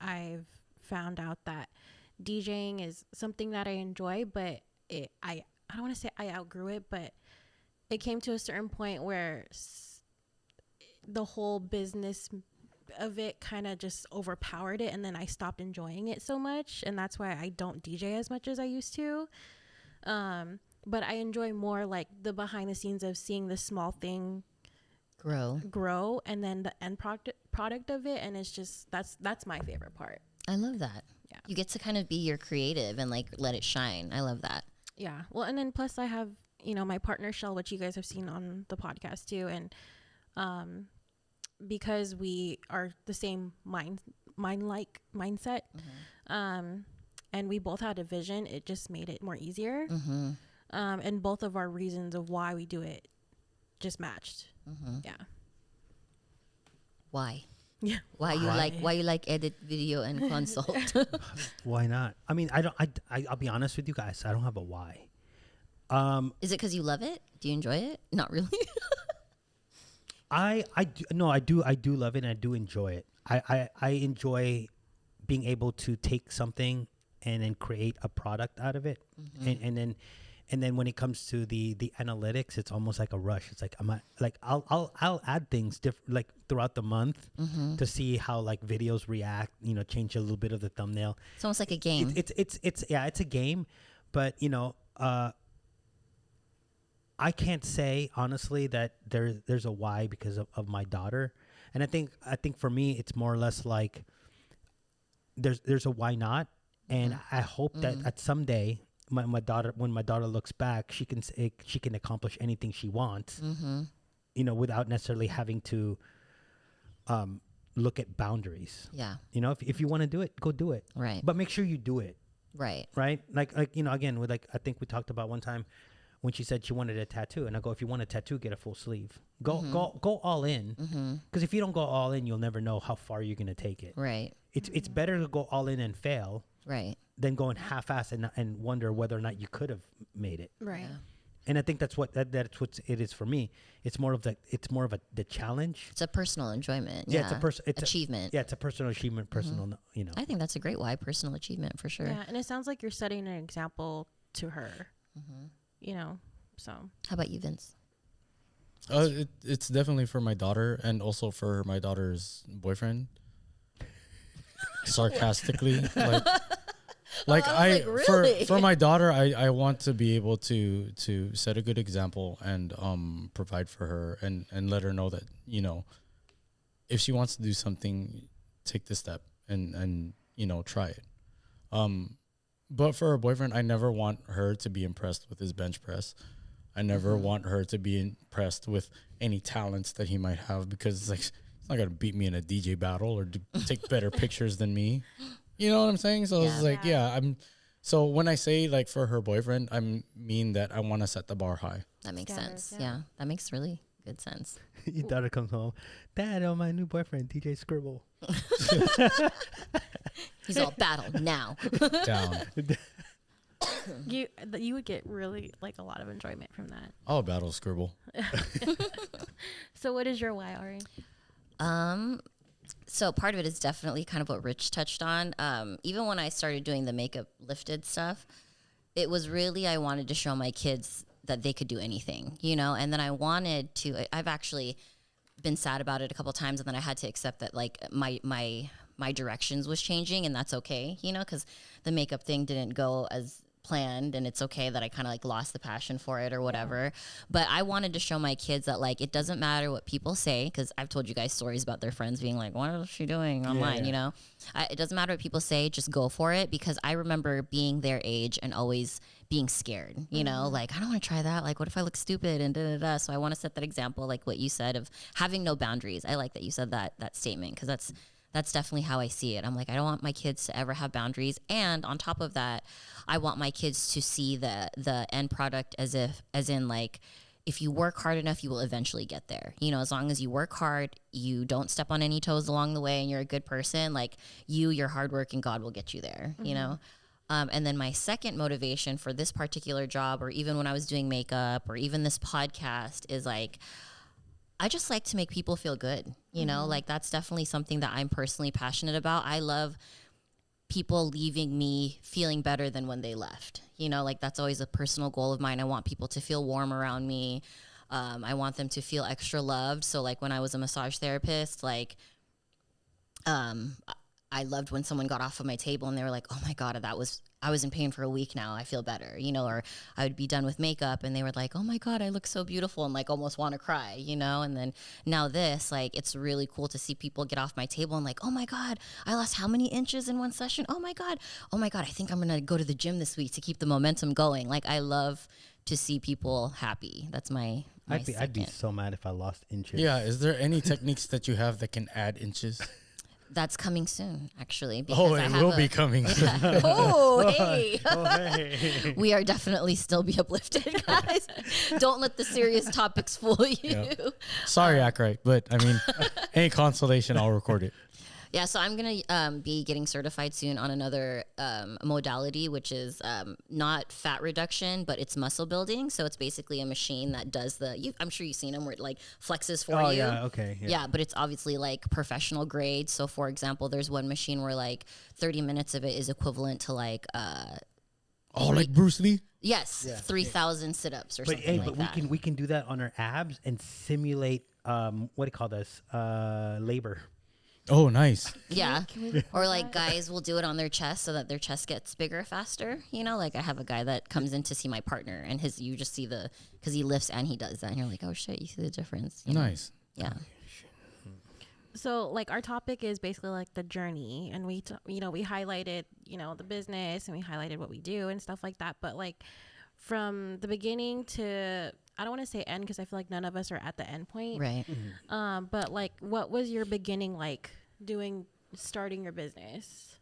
I've found out that DJing is something that I enjoy, but I don't want to say I outgrew it, but it came to a certain point where the whole business of it kind of just overpowered it, and then I stopped enjoying it so much, and that's why I don't DJ as much as I used to. But I enjoy more like the behind the scenes of seeing the small thing grow and then the end product of it, and it's just that's my favorite part. I love that. Yeah. You get to kind of be your creative and like let it shine. I love that. Yeah. Well, and then plus I have, you know, my partner Shell, which you guys have seen on the podcast too, and because we are the same mindset, and we both had a vision, it just made it more easier. And both of our reasons of why we do it just matched. Yeah. Why? Yeah. Why you like edit video and consult? Why not? I mean, I'll be honest with you guys. I don't have a why. Is it because you love it? Do you enjoy it? Not really. I do love it and I do enjoy it. I enjoy being able to take something and then create a product out of it. And then when it comes to the analytics, it's almost like a rush. It's like I'll add things like throughout the month to see how like videos react, you know, change a little bit of the thumbnail. It's almost like a game. It's a game, but you know, I can't say honestly that there's a why because of my daughter. And I think for me it's more or less like there's a why not, and I hope that at someday when my daughter looks back, she can accomplish anything she wants, you know, without necessarily having to look at boundaries. Yeah. You know, if you want to do it, go do it. Right. But make sure you do it. Right. Right. Like you know, again, with like I think we talked about one time when she said she wanted a tattoo, and I go, if you want a tattoo, get a full sleeve. Go all in. Because if you don't go all in, you'll never know how far you're gonna take it. Right. It's better to go all in and fail. Right. Than going half-ass and wonder whether or not you could have made it. Right. Yeah. And I think that's what it is for me. It's more of the challenge. It's a personal enjoyment. Yeah, it's achievement. it's a personal achievement, you know. I think that's a great why, personal achievement for sure. Yeah, and it sounds like you're setting an example to her. You know, so. How about you, Vince? It's definitely for my daughter and also for my daughter's boyfriend. Sarcastically, like really? for my daughter, I want to be able to set a good example and provide for her and let her know that, you know, if she wants to do something, take the step and you know, try it. But for her boyfriend, I never want her to be impressed with his bench press. I never want her to be impressed with any talents that he might have, because it's like, he's not gonna beat me in a DJ battle or take better pictures than me. You know what I'm saying? So it's like, so when I say like for her boyfriend, I mean that I want to set the bar high. That makes sense. Yeah. That makes really good sense. Your daughter comes home, Dad, oh, my new boyfriend, DJ Scribble. He's all battle now. Down. You would get really like a lot of enjoyment from that. I'll battle Scribble. So what is your why, Ari? So part of it is definitely kind of what Rich touched on. Even when I started doing the makeup lifted stuff, it was really, I wanted to show my kids that they could do anything, you know? And then I've actually been sad about it a couple of times, and then I had to accept that like my directions was changing, and that's okay, you know, because the makeup thing didn't go as planned, and it's okay that I kind of like lost the passion for it or whatever. But I wanted to show my kids that like it doesn't matter what people say, because I've told you guys stories about their friends being like, what is she doing online? You know, it doesn't matter what people say, just go for it. Because I remember being their age and always being scared, you know, like I don't want to try that, like what if I look stupid and da. So I want to set that example, like what you said, of having no boundaries. I like that you said that statement, because that's definitely how I see it. I'm like, I don't want my kids to ever have boundaries. And on top of that, I want my kids to see the end product as in like, if you work hard enough, you will eventually get there. You know, as long as you work hard, you don't step on any toes along the way, and you're a good person, like your hard work and God will get you there, you know? And then my second motivation for this particular job, or even when I was doing makeup, or even this podcast, is like, I just like to make people feel good. You know, like that's definitely something that I'm personally passionate about. I love people leaving me feeling better than when they left. You know, like that's always a personal goal of mine. I want people to feel warm around me. I want them to feel extra loved. So like when I was a massage therapist, like, I loved when someone got off of my table and they were like, oh my God, I was in pain for a week now. I feel better, you know, or I would be done with makeup and they were like, oh my God, I look so beautiful, and like almost want to cry, you know? And then now this, like, it's really cool to see people get off my table and like, oh my God, I lost how many inches in one session? Oh my God, I think I'm going to go to the gym this week to keep the momentum going. Like, I love to see people happy. That's my I'd be so mad if I lost inches. Yeah. Is there any techniques that you have that can add inches? That's coming soon, actually. Oh, I it have will be coming soon. Oh, hey. Oh, hey. We are definitely still be uplifted, guys. Don't let the serious topics fool you. Yeah. Sorry, Ackright, but I mean, any consolation, I'll record it. Yeah, so I'm going to be getting certified soon on another modality, which is not fat reduction, but it's muscle building. So it's basically a machine that does I'm sure you've seen them where it like flexes for you. Oh, yeah, okay. Yeah, but it's obviously like professional grade. So for example, there's one machine where like 30 minutes of it is equivalent to like like Bruce Lee? yes, 3,000 sit-ups or something like but that. we can do that on our abs and simulate what do you call this? Labor. Oh, nice. Yeah. Or like guys will do it on their chest so that their chest gets bigger faster. You know, like I have a guy that comes in to see my partner and you just see because he lifts and he does that. And you're like, oh shit, you see the difference. You know? Nice. Yeah. So like our topic is basically like the journey, and we highlighted, the business, and we highlighted what we do and stuff like that. But like from the beginning to, I don't want to say end because I feel like none of us are at the end point. Right. But like, what was your beginning like starting your business?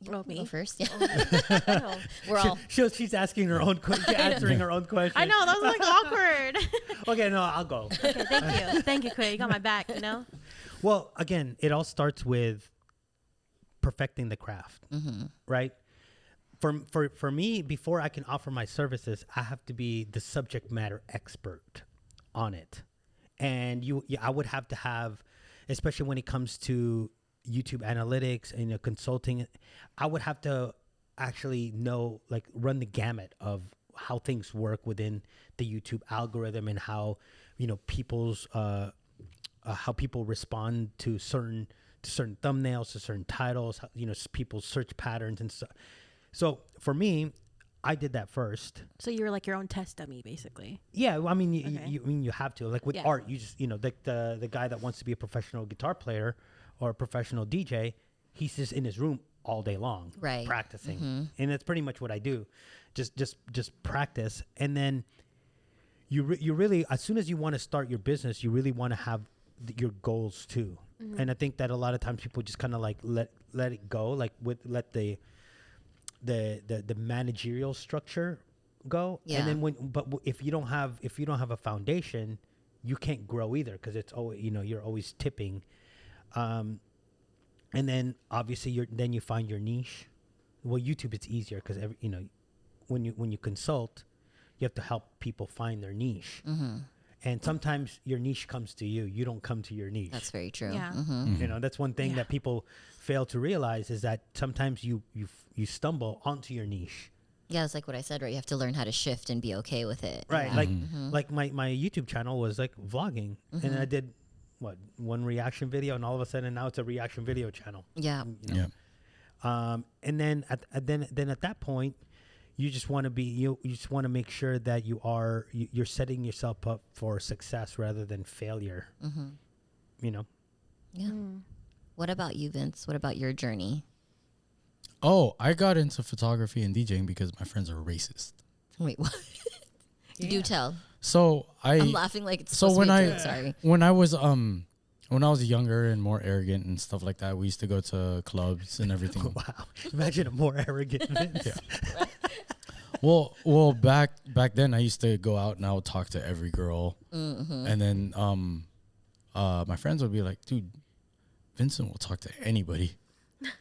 You me. Go first. Yeah. Oh. We're all. She's asking her own question, answering her own question. I know, that was like awkward. Okay, no, I'll go. Okay, thank you. Thank you, Quay. You got my back, Well, again, it all starts with perfecting the craft, right? For me, before I can offer my services, I have to be the subject matter expert on it. And I would have to have, especially when it comes to YouTube analytics and consulting, I would have to actually know, like, run the gamut of how things work within the YouTube algorithm and how, people's how people respond to certain thumbnails, to certain titles, people's search patterns and stuff. So for me, I did that first. So you were like your own test dummy, basically. Yeah, well, I mean, you have to, like with Yeah. art, you just the guy that wants to be a professional guitar player or a professional DJ, he's just in his room all day long, Right. practicing, and that's pretty much what I do, just practice, and then you really, as soon as you want to start your business, you really want to have your goals too, and I think that a lot of times people just kind of like let it go, like let the managerial structure go. Yeah. And then if you don't have a foundation, you can't grow either, because it's always, you're always tipping. And then obviously you find your niche. Well, YouTube, it's easier because when you consult, you have to help people find their niche. And sometimes your niche comes to you. You don't come to your niche. That's very true. Yeah. That's one thing that people fail to realize, is that sometimes you stumble onto your niche. Yeah, it's like what I said, right? You have to learn how to shift and be okay with it. Right. Yeah. Like my YouTube channel was like vlogging, and I did one reaction video, and all of a sudden now it's a reaction video channel. Yeah. Yeah. And then at that point, you just want to you just want to make sure that you're setting yourself up for success rather than failure. Yeah. What about you, Vince? What about your journey? Oh, I got into photography and DJing because my friends are racist. Wait, what? Do tell. So I'm laughing like it's so supposed when to be a I joke, sorry. when I was younger and more arrogant and stuff like that, we used to go to clubs and everything. Wow. Imagine a more arrogant Vince. Yeah. Well, back then I used to go out and I would talk to every girl, and then my friends would be like, "Dude, Vincent will talk to anybody.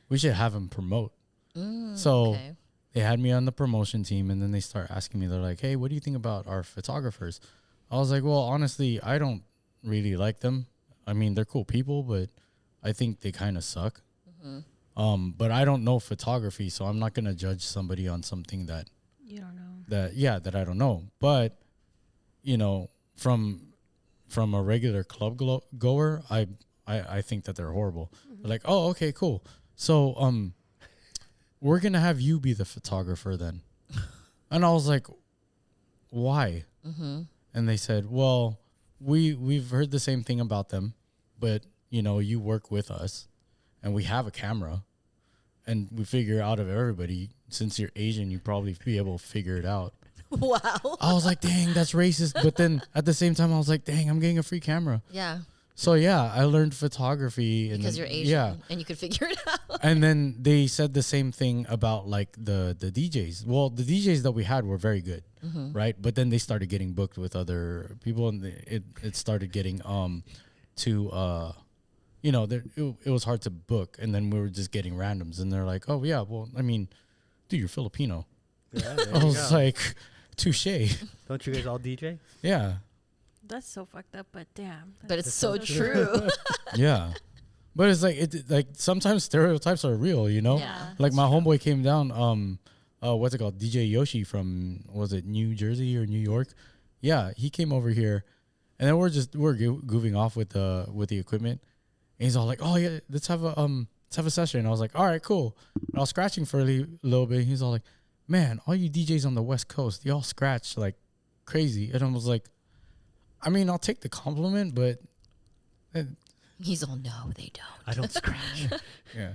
We should have him promote." So Okay. they had me on the promotion team, and then they start asking me, they're like, hey, what do you think about our photographers? I was like, well, honestly, I don't really like them. I mean, they're cool people, but I think they kind of suck. But I don't know photography, so I'm not going to judge somebody on something that You don't know. that I don't know. But, you know, from a regular club goer, I think that they're horrible. They're like, oh, okay, cool. So, we're going to have you be the photographer then. And I was like, why? And they said, well, we've heard the same thing about them, but, you know, you work with us and we have a camera and we figure out of everybody, since you're Asian, you probably be able to figure it out. Wow. I was like, dang, that's racist. But then at the same time, I was like, dang, I'm getting a free camera. Yeah. So yeah, I learned photography. And Because then, you're Asian. Yeah. And you could figure it out. And then they said the same thing about like the DJs. Well, the DJs that we had were very good, right? But then they started getting booked with other people, and it started getting you know, it was hard to book, and then we were just getting randoms, and they're like, oh yeah, well, I mean, dude, you're Filipino. Yeah, I was like, touche. don't you guys all DJ? Yeah, That's so fucked up, but damn. But it's That's so so true. yeah. But it's like sometimes stereotypes are real, you know. Yeah. Like my homeboy came down, what's it called, DJ Yoshi from, was it New Jersey or New York? Yeah, he came over here, and then we're goofing off with the equipment, and he's all like, oh yeah, let's have a session. And I was like, all right, cool. And I was scratching for a little bit. He's all like, man, all you DJs on the West Coast, they all scratch like crazy. And I was like, I mean, I'll take the compliment, but He's all, no, they don't. I don't scratch. yeah.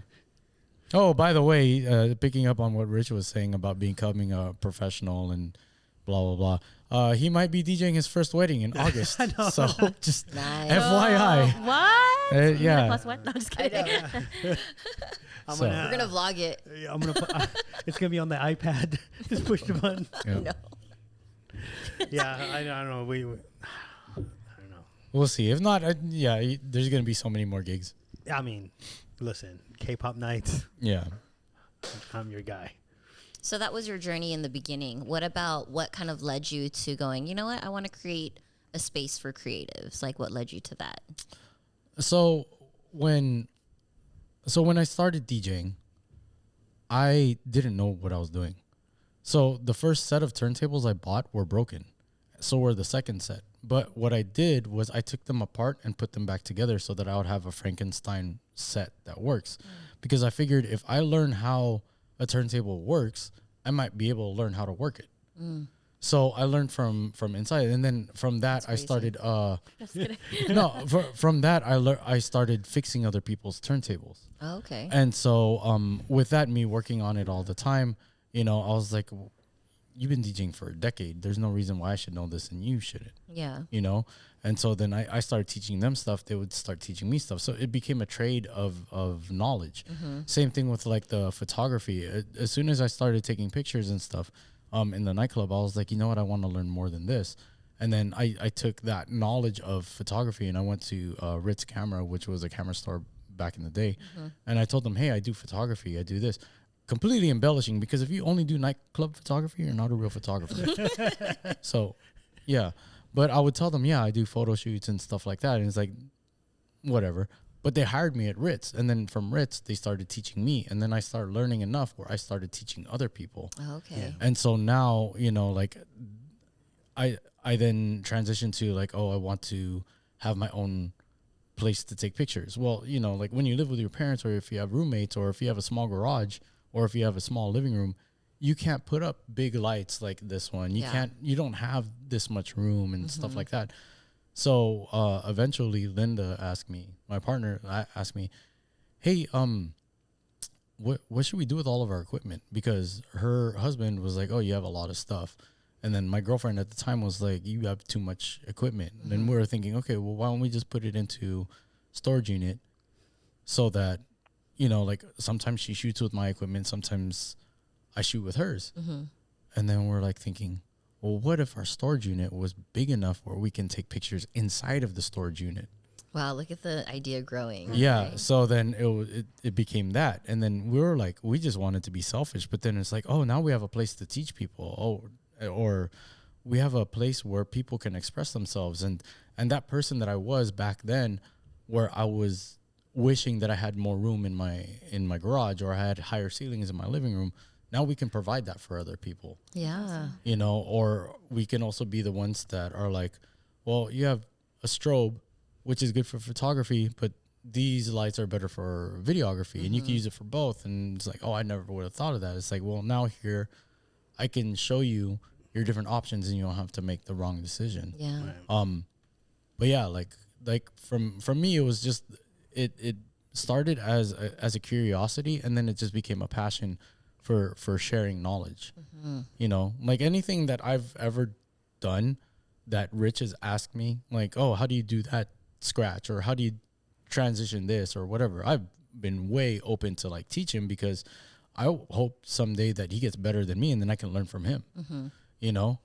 Oh, by the way, picking up on what Rich was saying about becoming a professional and blah, blah, blah. He might be DJing his first wedding in August. So just Nice. FYI. What? Yeah. Plus what? No, I'm just I kidding. know. I'm So- We're going to vlog it. I'm gonna. It's gonna be on the iPad. Just push the button. Yeah. No. Yeah, I don't know. I don't know. We'll see. If not, there's going to be so many more gigs. I mean, listen, K-pop nights. Yeah. I'm your guy. So that was your journey in the beginning. What kind of led you to going, you know what, I want to create a space for creatives? Like, what led you to that? So when I started DJing, I didn't know what I was doing. So the first set of turntables I bought were broken. So were the second set. But what I did was I took them apart and put them back together so that I would have a Frankenstein set that works. Because I figured if I learn how a turntable works, I might be able to learn how to work it. So I learned from inside, and then from that I crazy. started Just kidding. from that I started fixing other people's turntables. Oh, okay. And so with that, me working on it all the time, you know, I was like, you've been DJing for a decade. There's no reason why I should know this and you shouldn't, Yeah. you know? And so then I started teaching them stuff. They would start teaching me stuff. So it became a trade of knowledge. Same thing with like the photography. As soon as I started taking pictures and stuff in the nightclub, I was like, you know what? I want to learn more than this. And then I took that knowledge of photography and I went to Ritz Camera, which was a camera store back in the day. And I told them, hey, I do photography. I do this. Completely embellishing, because if you only do nightclub photography, you're not a real photographer. So, yeah. But I would tell them, yeah, I do photo shoots and stuff like that. And it's like, whatever. But they hired me at Ritz. And then from Ritz, they started teaching me. And then I started learning enough where I started teaching other people. Oh, okay. And so now, you know, like I then transitioned to like, oh, I want to have my own place to take pictures. Well, you know, like when you live with your parents, or if you have roommates, or if you have a small garage, or if you have a small living room, you can't put up big lights like this one. You don't have this much room and stuff like that. So eventually Linda asked me, my partner asked me, hey, what should we do with all of our equipment? Because her husband was like, oh, you have a lot of stuff. And then my girlfriend at the time was like, you have too much equipment. And then we were thinking, okay, well, why don't we just put it into storage unit so that, you know, like sometimes she shoots with my equipment, sometimes I shoot with hers. And then we're like thinking, well, what if our storage unit was big enough where we can take pictures inside of the storage unit? Wow, look at the idea growing. Yeah. right? So then it became that. And then we were like, we just wanted to be selfish. But then it's like, oh, now we have a place to teach people. Oh, or we have a place where people can express themselves. And that person that I was back then, where I was wishing that I had more room in my garage, or I had higher ceilings in my living room. Now we can provide that for other people, Yeah. or we can also be the ones that are like, well, you have a strobe, which is good for photography, but these lights are better for videography, and you can use it for both. And it's like, oh, I never would have thought of that. It's like, well, now here I can show you your different options, and you don't have to make the wrong decision. Yeah. But yeah, like from me, it was just it started as a curiosity, and then it just became a passion for sharing knowledge. Like anything that I've ever done that Rich has asked me, like, oh, how do you do that scratch, or how do you transition this, or whatever, I've been way open to like teach him, because I hope someday that he gets better than me, and then I can learn from him. He said no.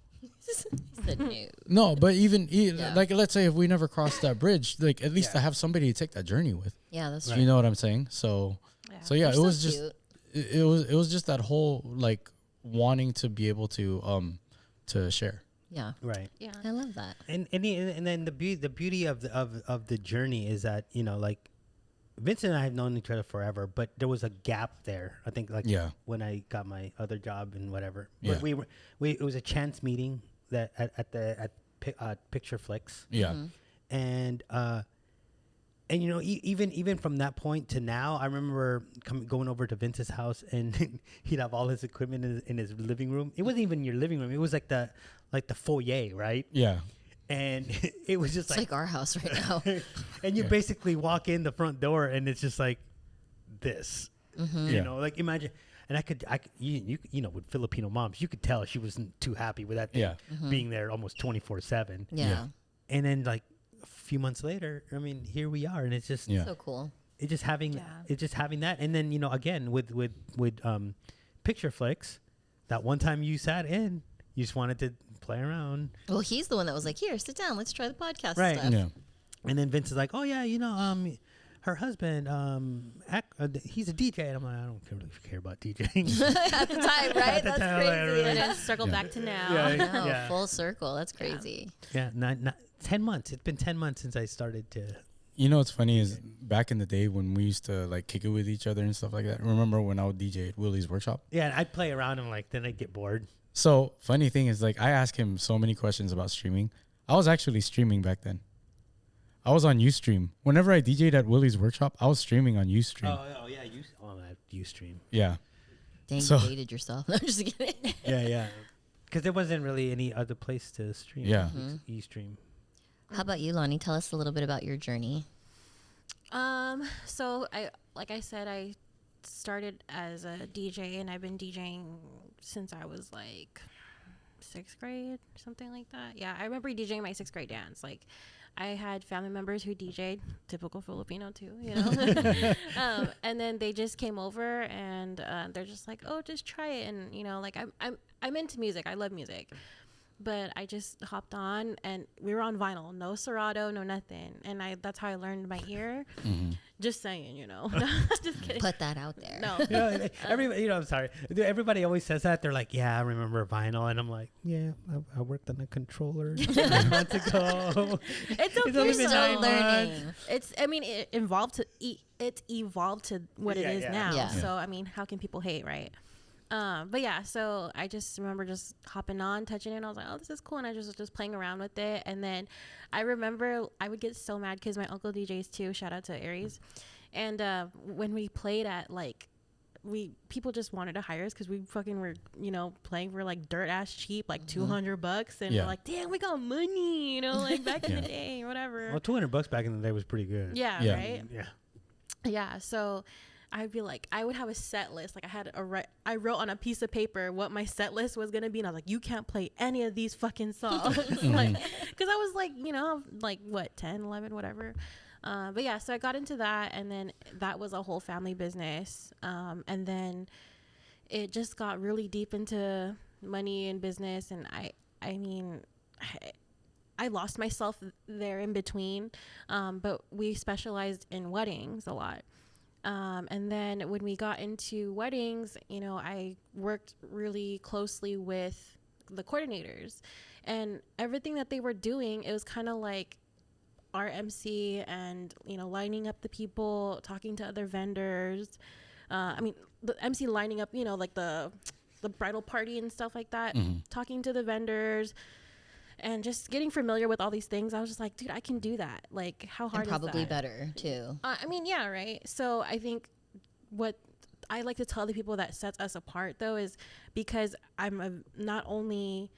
No, but even Yeah. like, let's say if we never crossed that bridge, like at least I have somebody to take that journey with. Yeah, that's Right. true. You know what I'm saying? So yeah, They're it was so just cute. it was just that whole like wanting to be able to share. Yeah. Right. Yeah. I love that. And then the beauty of the journey is that, like, Vincent and I have known each other forever, but there was a gap there. I think, like, Yeah. when I got my other job and whatever. Yeah. But it was a chance meeting that at Picture Flicks. Yeah. And even from that point to now, I remember going over to Vince's house, and he'd have all his equipment in his living room. It wasn't even your living room; it was like the foyer, right? Yeah. And it was just It's like our house right now. and you basically walk in the front door, and it's just like this, Yeah. like, imagine. And I could, with Filipino moms, you could tell she wasn't too happy with that thing Yeah. being there almost 24/7. Yeah. And then, like, a few months later, I mean, here we are, and it's just Yeah. So cool. it's just having that. And then, again with Picture Flicks, that one time you sat in, you just wanted to play around, Well, he's the one that was like, here, sit down. Let's try the podcast Right. stuff. Yeah. and then Vince is like, oh yeah, her husband, he's a DJ, and I'm like, I don't really care about DJing. At the time, right? At the That's time, crazy. And then circle back to now. Yeah. I know, Yeah. full circle. That's crazy. Yeah, not 10 months. It's been 10 months since I started to. You know what's funny is back in the day when we used to like kick it with each other and stuff like that. Remember when I would DJ at Willie's workshop? Yeah, and I'd play around, and like then I'd get bored. So funny thing is, like, I asked him so many questions about streaming. I was actually streaming back then. I was on Ustream. Whenever I DJ'd at Willie's workshop, I was streaming on Ustream. Oh yeah, you stream. Yeah. Dang, So- you dated yourself. No, I'm just kidding. Yeah. Because there wasn't really any other place to stream. Yeah. It's eStream. How about you, Lonnie? Tell us a little bit about your journey. So I said, I started as a DJ, and I've been DJing since I was like 6th grade, something like that. Yeah, I remember DJing my 6th grade dance. Like, I had family members who DJ'd, typical Filipino too, and then they just came over, and they're just like, oh, just try it. And like, I'm into music. I love music. But I just hopped on, and we were on vinyl, no Serato, no nothing. And that's how I learned my ear. Just saying, No, just kidding. Put that out there. No. Everybody, I'm sorry. Everybody always says that. They're like, yeah, I remember vinyl. And I'm like, yeah, I worked on a controller 9 months ago. It's okay. only You're been still 9 learning. months. It evolved to what it is Yeah. now. Yeah. So, how can people hate, right? But yeah, so I just remember just hopping on, touching it, and I was like, oh, this is cool. And I was just playing around with it. And then I remember I would get so mad because my uncle DJs too. Shout out to Aries. And when we played at people just wanted to hire us because we fucking were, playing for like dirt ass cheap, like $200. And we're like, damn, we got money, like back in the day, whatever. Well, $200 back in the day was pretty good. Yeah, Yeah. right? Yeah. Yeah, so I'd be like, I would have a set list. Like, I wrote on a piece of paper what my set list was gonna be, and I was like, you can't play any of these fucking songs, like, because I was like, like what, 10, 11, whatever. But yeah, so I got into that, and then that was a whole family business. And then it just got really deep into money and business, and I I lost myself there in between. But we specialized in weddings a lot. And then when we got into weddings, I worked really closely with the coordinators, and everything that they were doing, it was kind of like our MC and, lining up the people, talking to other vendors. The MC lining up, like the bridal party and stuff like that, talking to the vendors and just getting familiar with all these things. I was just like, dude, I can do that. Like, how hard And is probably that? better too. Yeah, right. So I think what I like to tell the people that sets us apart, though, is because I'm not only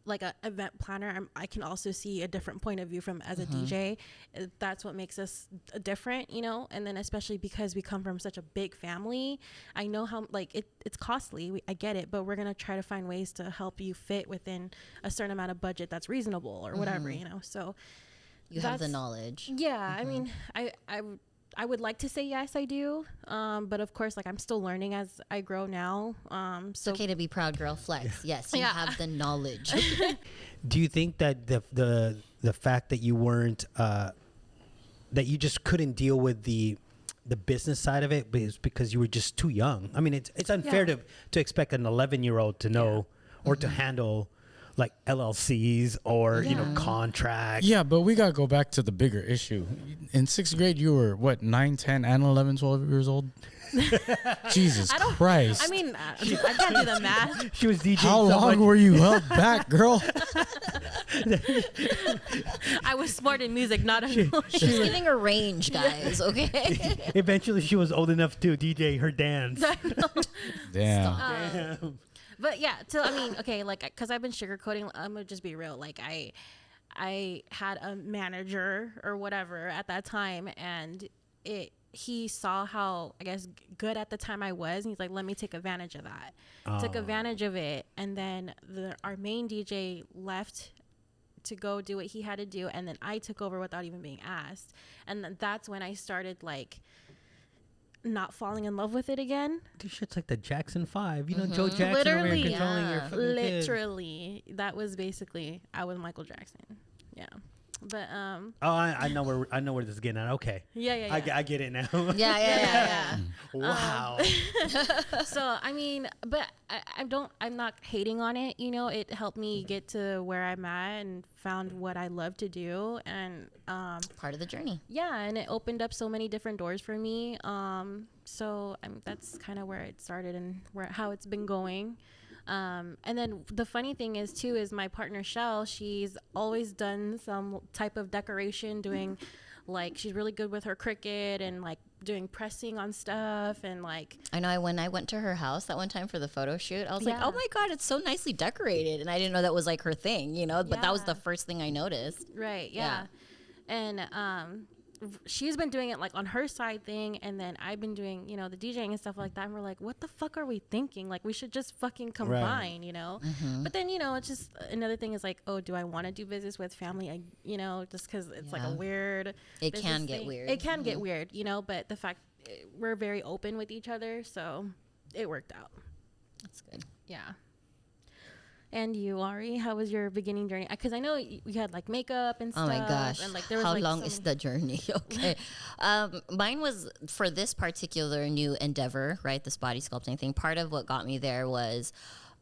like a event planner, I can also see a different point of view from as a DJ. That's what makes us different, and then especially because we come from such a big family, I know how it's costly. I get it, but we're going to try to find ways to help you fit within a certain amount of budget that's reasonable or whatever, so You have the knowledge. yeah. I mean, I would like to say yes, I do, but of course, I'm still learning as I grow now. It's okay to be proud, girl. Flex. Yes, you have the knowledge. Do you think that the fact that you weren't that you just couldn't deal with the business side of it is because you were just too young? I mean, it's unfair to expect an 11-year-old to know or to handle like LLCs or contracts. Yeah, but we gotta go back to the bigger issue. In 6th grade, you were what, 9, 10, and 11, 12 years old? Jesus Christ! I mean, I can't do the math. She was DJing. How long were you held back, girl? I was smart in music, not in She's giving a range, guys. Okay. Eventually, she was old enough to DJ her dance. Damn. But yeah, so I mean, okay, because I've been sugarcoating, I'm gonna just be real. I had a manager or whatever at that time, and he saw how, I guess, good at the time I was, and he's like, let me take advantage of that. Took advantage of it, and then our main DJ left to go do what he had to do, and then I took over without even being asked, and then that's when I started not falling in love with it again. Dude, shit's like the Jackson 5. Joe Jackson Literally, over here controlling your fucking kids. Literally, that was basically I was Michael Jackson. Yeah, but I know where this is getting at. Okay. Yeah. I get it now. Yeah. Wow. So I mean, but I'm not hating on it. It helped me get to where I'm at and found what I love to do, and Part of the journey. yeah, and it opened up so many different doors for me. So that's kind of where it started and how it's been going. And then the funny thing is my partner Shell, she's always done some type of decoration, doing she's really good with her Cricut and doing pressing on stuff, and I know when I went to her house that one time for the photo shoot, I was like, Yeah. oh my God, it's so nicely decorated. And I didn't know that was her thing, but that was Yeah. the first thing I noticed. right. Yeah. And she's been doing it on her side thing, and then I've been doing the DJing and stuff like that, and we're like, what the fuck are we thinking? We should just fucking combine. But then it's just another thing is oh, do I want to do business with family? Just because it's a weird It business can get thing. weird. It can get weird, but the fact we're very open with each other, so it worked out. That's good. Yeah. And you, Ari, how was your beginning journey? Because I know you had makeup and Oh stuff. my gosh. And there was how long is the journey? Okay. Mine was for this particular new endeavor, right? This body sculpting thing. Part of what got me there was,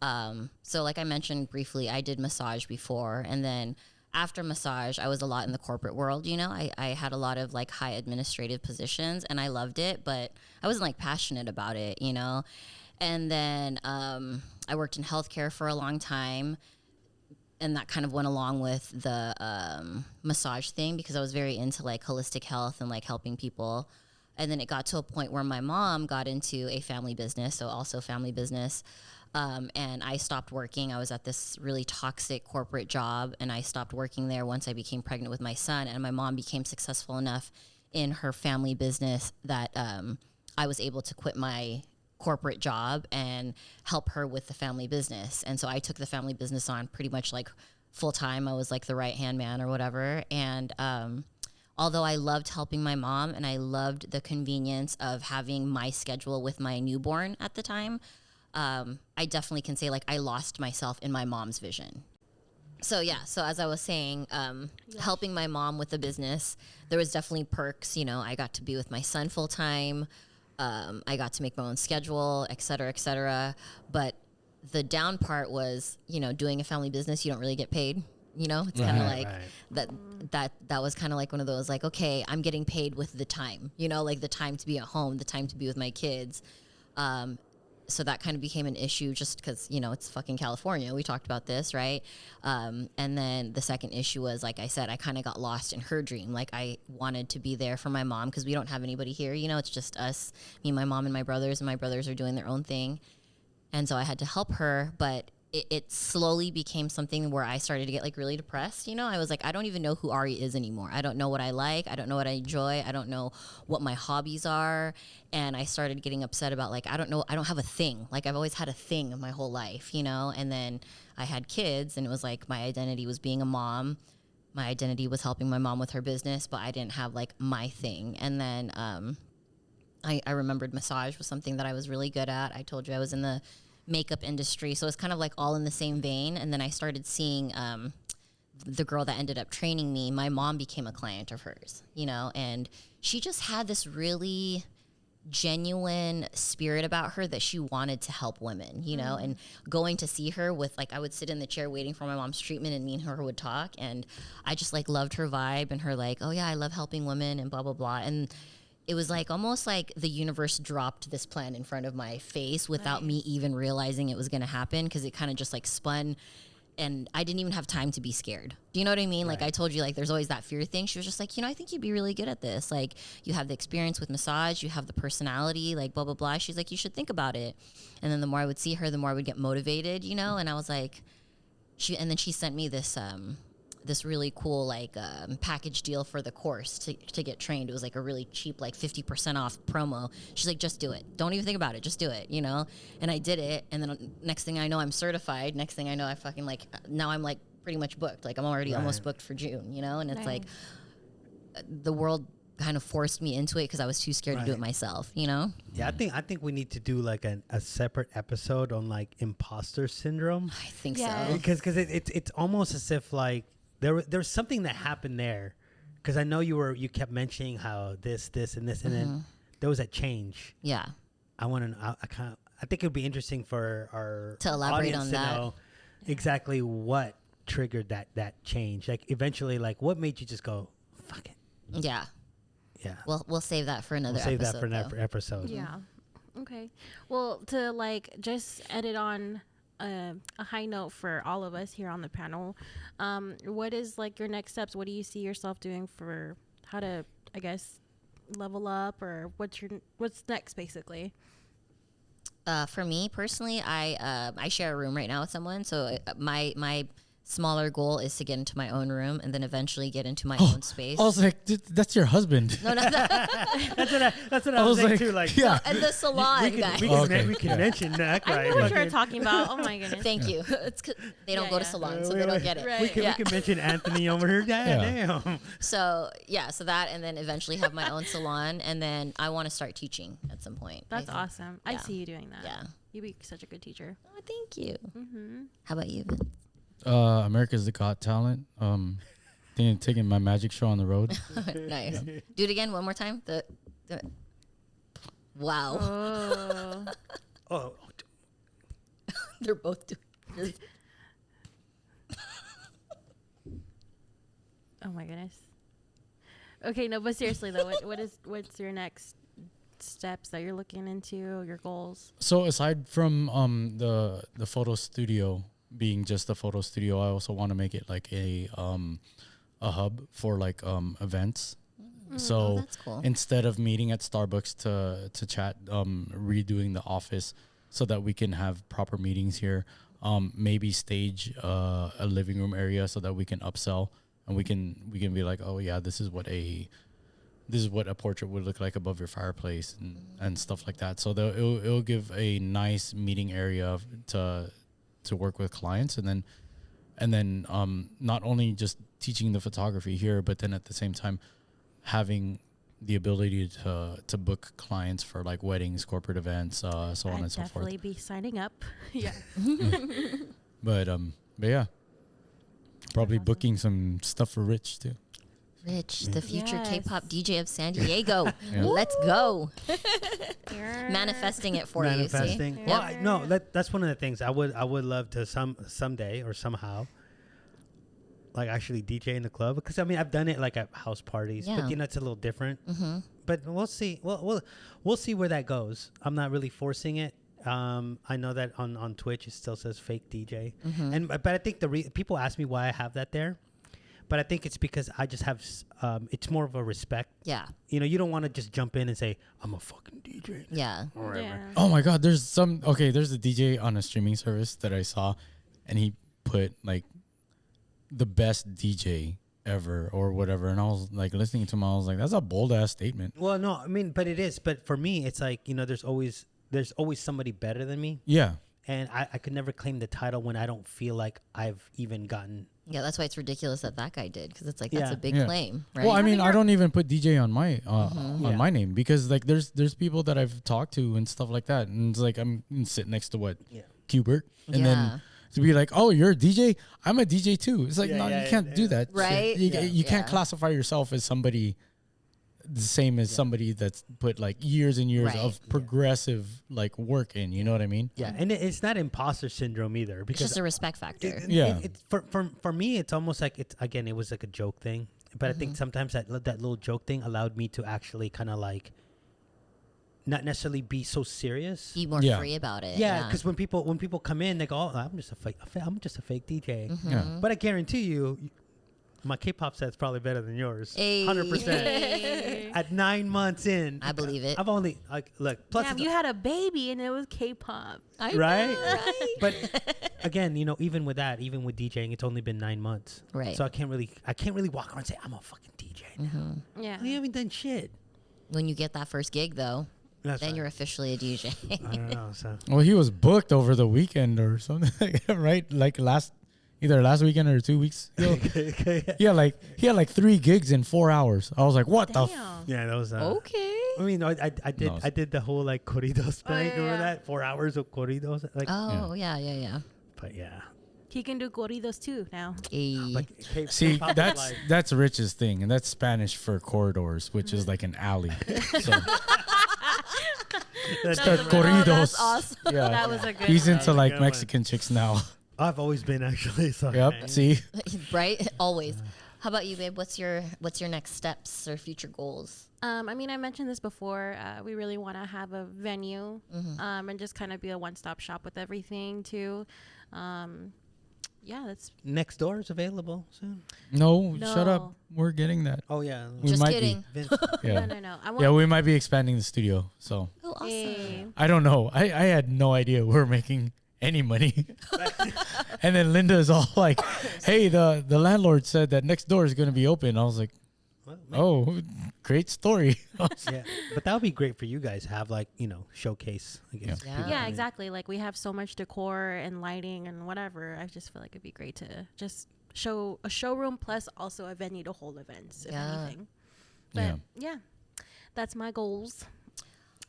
so like I mentioned briefly, I did massage before. And then after massage, I was a lot in the corporate world. I had a lot of high administrative positions, and I loved it, but I wasn't passionate about it, And then I worked in healthcare for a long time, and that kind of went along with the massage thing because I was very into holistic health and helping people. And then it got to a point where my mom got into a family business, so also family business. And I stopped working. I was at this really toxic corporate job, and I stopped working there once I became pregnant with my son. And my mom became successful enough in her family business that I was able to quit my corporate job and help her with the family business. And so I took the family business on pretty much full time. I was the right hand man or whatever. And although I loved helping my mom and I loved the convenience of having my schedule with my newborn at the time, I definitely can say I lost myself in my mom's vision. So as I was saying, helping my mom with the business, there was definitely perks. You know, I got to be with my son full time. I got to make my own schedule, et cetera, et cetera. But the down part was, you know, doing a family business, you don't really get paid. You know, it's kind of like that was kind of like one of those, like, okay, I'm getting paid with the time, you know, like the time to be at home, the time to be with my kids. So that kind of became an issue just because, you know, it's fucking California. We talked about this, right? And then the second issue was, like I said, I kind of got lost in her dream. Like, I wanted to be there for my mom because we don't have anybody here. You know, it's just us, me, my mom, and my brothers are doing their own thing. And so I had to help her, but it slowly became something where I started to get like really depressed. You know, I was like, I don't even know who Ari is anymore. I don't know what I like. I don't know what I enjoy. I don't know what my hobbies are. And I started getting upset about, like, I don't know. I don't have a thing. Like, I've always had a thing in my whole life, you know? And then I had kids, and it was like my identity was being a mom. My identity was helping my mom with her business, but I didn't have like my thing. And then I remembered massage was something that I was really good at. I told you I was in the makeup industry, so it's kind of like all in the same vein. And then I started seeing the girl that ended up training me. My mom became a client of hers, you know, and she just had this really genuine spirit about her that she wanted to help women, you know. And going to see her with, like, I would sit in the chair waiting for my mom's treatment, and me and her would talk, and I just like loved her vibe and her, like, oh yeah, I love helping women and blah blah blah. And it was like almost like the universe dropped this plan in front of my face without me even realizing it was going to happen, because it kind of just like spun, and I didn't even have time to be scared. Do you know what I mean? Right. Like I told you, like there's always that fear thing. She was just like, you know, I think you'd be really good at this. Like, you have the experience with massage, you have the personality, like blah, blah, blah. She's like, you should think about it. And then the more I would see her, the more I would get motivated, you know? And I was like, and then she sent me this, this really cool like package deal for the course to get trained. It was like a really cheap, like 50% off promo. She's like, just do it. Don't even think about it. Just do it, you know? And I did it. And then next thing I know, I'm certified. Next thing I know, I fucking like, now I'm like pretty much booked. Like I'm already almost booked for June, you know? And it's like the world kind of forced me into it because I was too scared to do it myself, you know? Yeah, I think we need to do like a separate episode on like imposter syndrome. I think so. Because it's almost as if like, there's something that happened there, because I know you kept mentioning how this and this, and then there was that change. Yeah, I want to. I think it would be interesting for our to elaborate on to that. Know exactly what triggered that change. Like eventually, like what made you just go, fuck it. Yeah. Yeah. We'll save that for another. Save that for another episode. Yeah. Okay. Well, to like just edit on a high note for all of us here on the panel, what is like your next steps? What do you see yourself doing for how to, I guess, level up, or what's next basically? For me personally, I share a room right now with someone, so my smaller goal is to get into my own room and then eventually get into my own space. I was like, that's your husband. No, not that. That's what I was saying too. Like, yeah. And the salon guy. We can mention that. I know what you're talking about. Oh my goodness. Thank you. It's 'cause they don't go to salons, so they don't get it. Right. We can mention Anthony over here. Damn. So that, and then eventually have my own salon, and then I want to start teaching at some point. That's awesome. I Yeah. see you doing that. Yeah. You'd be such a good teacher. Oh, thank you. How about you, Vince? America's Got Talent. Taking my magic show on the road. Nice. Do it again one more time. Wow. Oh. Oh, They're both doing this. Oh my goodness. Okay, no, but seriously though, what's your next steps that you're looking into, your goals? So aside from the photo studio being just a photo studio, I also want to make it like a hub for like events. So that's cool. instead of meeting at Starbucks to chat, redoing the office so that we can have proper meetings here. Maybe stage a living room area so that we can upsell, and we can be like, oh yeah, this is what a portrait would look like above your fireplace and stuff like that. So it'll give a nice meeting area to work with clients, and then not only just teaching the photography here, but then at the same time having the ability to book clients for like weddings, corporate events, so on and so forth. Definitely be signing up. Yeah. But yeah, Probably Awesome. booking some stuff for Rich too. Rich, the future Yes. K-pop DJ of San Diego. Yeah. Let's go. Yeah. Manifesting it for you. Manifesting. See? Well, Yep. no, that's one of the things I would love to someday or somehow like actually DJ in the club, because I mean I've done it like at house parties, Yeah. but you know it's a little different. Mm-hmm. But we'll see. We'll see where that goes. I'm not really forcing it. I know that on Twitch it still says fake DJ, and but I think people ask me why I have that there, but I think it's because I just have it's more of a respect. Yeah. You know, you don't want to just jump in and say I'm a fucking DJ. Yeah. Or whatever. Yeah. Oh my God, there's a DJ on a streaming service that I saw, and he put like the best DJ ever or whatever, and I was like listening to him, I was like, that's a bold ass statement. Well, no, I mean, but it is. But for me, it's like, you know, there's always somebody better than me, Yeah. and I could never claim the title when I don't feel like I've even gotten. Yeah, that's why it's ridiculous that guy did, because it's like that's Yeah. a big Yeah. claim, right? Well, I mean, I don't even put DJ on my on Yeah. my name, because like there's people that I've talked to and stuff like that, and it's like I'm sitting next to what Yeah. Qbert, and Yeah. then to be like, oh, you're a DJ, I'm a DJ too. It's like, Yeah, no, yeah, you can't yeah. do that, shit. Right? You, Yeah. you can't Yeah. classify yourself as somebody the same as somebody that's put like years and years Right. of progressive like work in. You know what I mean? Yeah, and it's not imposter syndrome either, It's because just a respect factor. Yeah. It's for me, it's almost like it was like a joke thing, but I think sometimes that little joke thing allowed me to actually kind of like not necessarily be so serious. Be more Yeah. free about it. Yeah, because when people come in, they go, "Oh, I'm just a fake DJ." Yeah. But I guarantee you, my K-pop set's probably better than yours. Hey. 100%. At 9 months in, I believe it. I've only like look. Plus, Damn, it's- you had a baby and it was K-pop. I right? know, right? But again, you know, even with DJing, it's only been 9 months. Right. So I can't really walk around and say I'm a fucking DJ now. Yeah. You haven't done shit. When you get that first gig, though, That's then right. you're officially a DJ. I don't know. So Well, he was booked over the weekend or something, right? Like either last weekend or 2 weeks ago. He had like 3 gigs in 4 hours. I was like, what the? Damn. yeah, that was. Okay. I mean, I did No. I did the whole like corridos thing. yeah, Remember yeah. that 4 hours of corridos? Like, Oh, yeah. but yeah, He can do corridos too now. Hey. like See, K-pop is that's like, that's Rich's thing, and that's Spanish for corridors, which is like an alley. So that's the different. corridos. that's awesome. Yeah, That was a good he's one. into a like good one. Mexican chicks now. I've always been actually. So Yep. See, Right? Always. How about you, babe? What's your next steps or future goals? I mean, I mentioned this before. We really want to have a venue, and just kind of be a one-stop shop with everything too. Yeah, that's Next door is available soon. no, shut up. No. We're getting that. Oh yeah, We Just might kidding. Vince, Yeah, no. I want. yeah, we might be expanding the studio. So Oh, awesome. Hey. I don't know. I had no idea we're making any money. And then Linda is all like, "Hey, the landlord said that next door is going to be open." I was like, well, "Oh, great story." yeah, but that would be great for you guys to have like showcase. I guess. Yeah. people Yeah, come in. exactly. Like we have so much decor and lighting and whatever. I just feel like it'd be great to just show a showroom plus also a venue to hold events, if Yeah. anything. But yeah, that's my goals.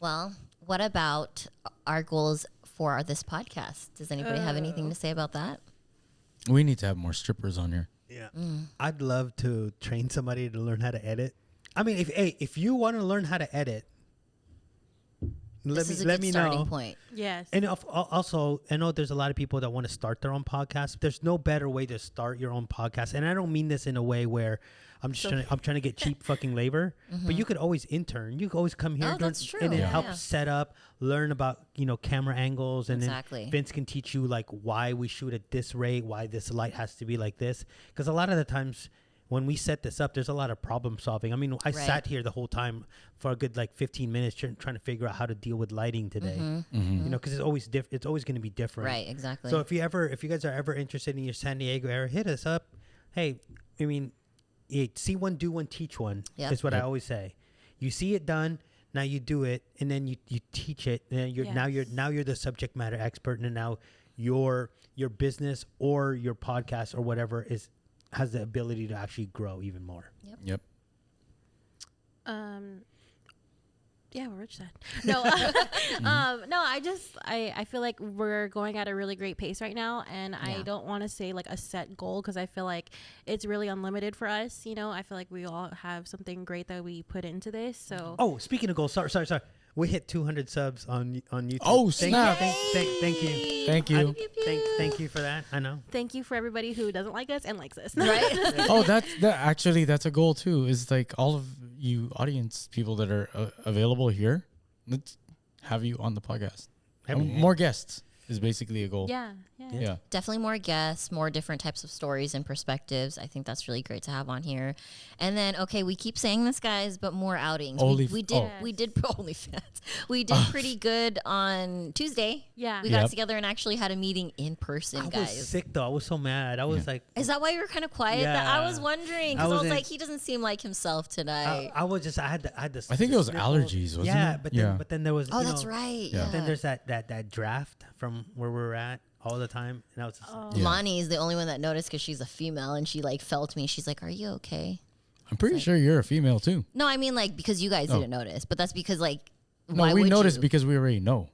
Well, what about our goals for this podcast? Does anybody have anything to say about that? We need to have more strippers on here. Yeah, I'd love to train somebody to learn how to edit. I mean, if you want to learn how to edit, This is a let good me starting know. point. Yes. And also, I know there's a lot of people that want to start their own podcast. There's no better way to start your own podcast, and I don't mean this in a way where I'm trying to get cheap fucking labor. But you could always intern. You could always come here Oh, that's true. and then Yeah. help Yeah. set up, learn about camera angles, and Exactly. then Vince can teach you like why we shoot at this rate, why this light has to be like this. Because a lot of the times when we set this up, there's a lot of problem solving. I mean, I Right. sat here the whole time for a good like 15 minutes trying to figure out how to deal with lighting today. Because it's always it's always going to be different. Right, exactly. So if you guys are ever interested in your San Diego area, hit us up. Hey, I mean, see one, do one, teach one. Yep. Is what I always say. You see it done, now you do it, and then you teach it. And then you're the subject matter expert, and now your business or your podcast or whatever has the ability to actually grow even more. Yep. Yeah, what Rich said. No, no. I feel like we're going at a really great pace right now, and I don't want to say like a set goal because I feel like it's really unlimited for us. You know, I feel like we all have something great that we put into this. So. Oh, speaking of goals, sorry. We hit 200 subs on YouTube. Oh, snap. Thank you. Thank you. Thank you for that. I know. Thank you for everybody who doesn't like us and likes us. Right? Oh, that's a goal too. Is like all of you audience people that are available here. Let's have you on the podcast. More guests is basically a goal. Yeah. Definitely more guests, more different types of stories and perspectives. I think that's really great to have on here. And then, okay, we keep saying this, guys, but more outings. We did OnlyFans. We did pretty good on Tuesday. Yeah. We got together and actually had a meeting in person, I guys. was sick though. I was so mad. I was like, is that why you were kind of quiet? Yeah. That I was wondering because I was in- like, he doesn't seem like himself tonight. I was just, I had this. I think it was allergies, wasn't it? But then there was. Oh, you that's know, right. Yeah. Yeah. Then there's that draft from where we're at all the time, and I was just like, Yeah. Lonnie is the only one that noticed because she's a female, and she like felt me. She's like, "Are you okay?" I'm pretty sure you're a female too. No, I mean like because you guys didn't notice, but that's because like No, why we would noticed you? because we already know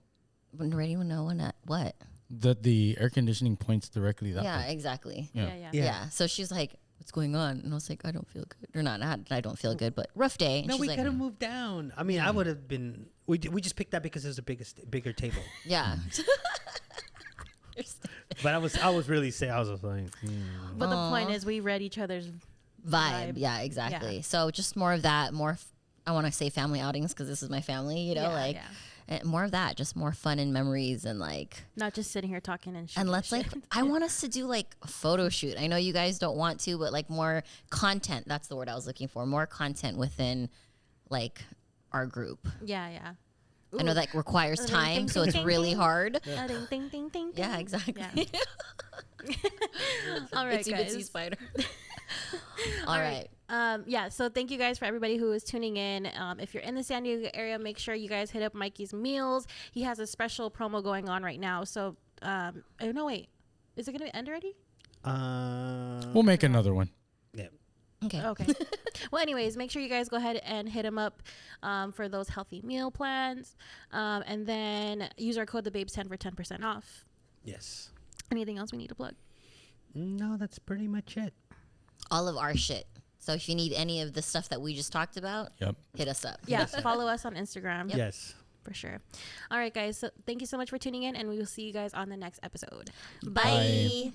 Already know what? that the air conditioning points directly that Yeah, way. exactly. Yeah. Yeah. So she's like, "What's going on?" And I was like, "I don't feel good," or not I don't feel good, but rough day. And no, she's we like, gotta move down. I mean, I would have been. We just picked that because it was a bigger table. yeah. But I was really sick. I was just like, But the point is, we read each other's Vibe. Vibe. Yeah, exactly. Yeah. So just more of that. I want to say family outings because this is my family. You know, more of that. Just more fun and memories and like. not just sitting here talking and shit. And let's like, I want us to do like a photo shoot. I know you guys don't want to, but like more content. That's the word I was looking for. More content within like our group. Yeah. I know that requires time, so it's really hard. Ding, ding, ding, ding, Yeah, ding. exactly. Yeah. All right, Itsy guys. bitsy spider. All right. Yeah, so thank you guys for everybody who is tuning in. If you're in the San Diego area, make sure you guys hit up Mikey's Meals. He has a special promo going on right now. So, oh, no, wait. Is it going to end already? We'll make another one. yeah. Okay. Well, anyways, make sure you guys go ahead and hit him up for those healthy meal plans. And then use our code TheBabes10 for 10% off. Yes. Anything else we need to plug? No, that's pretty much it. All of our shit. So if you need any of the stuff that we just talked about, Yep. hit us up. Yeah, follow us on Instagram. Yes. For sure. All right, guys. So thank you so much for tuning in, and we will see you guys on the next episode. Bye.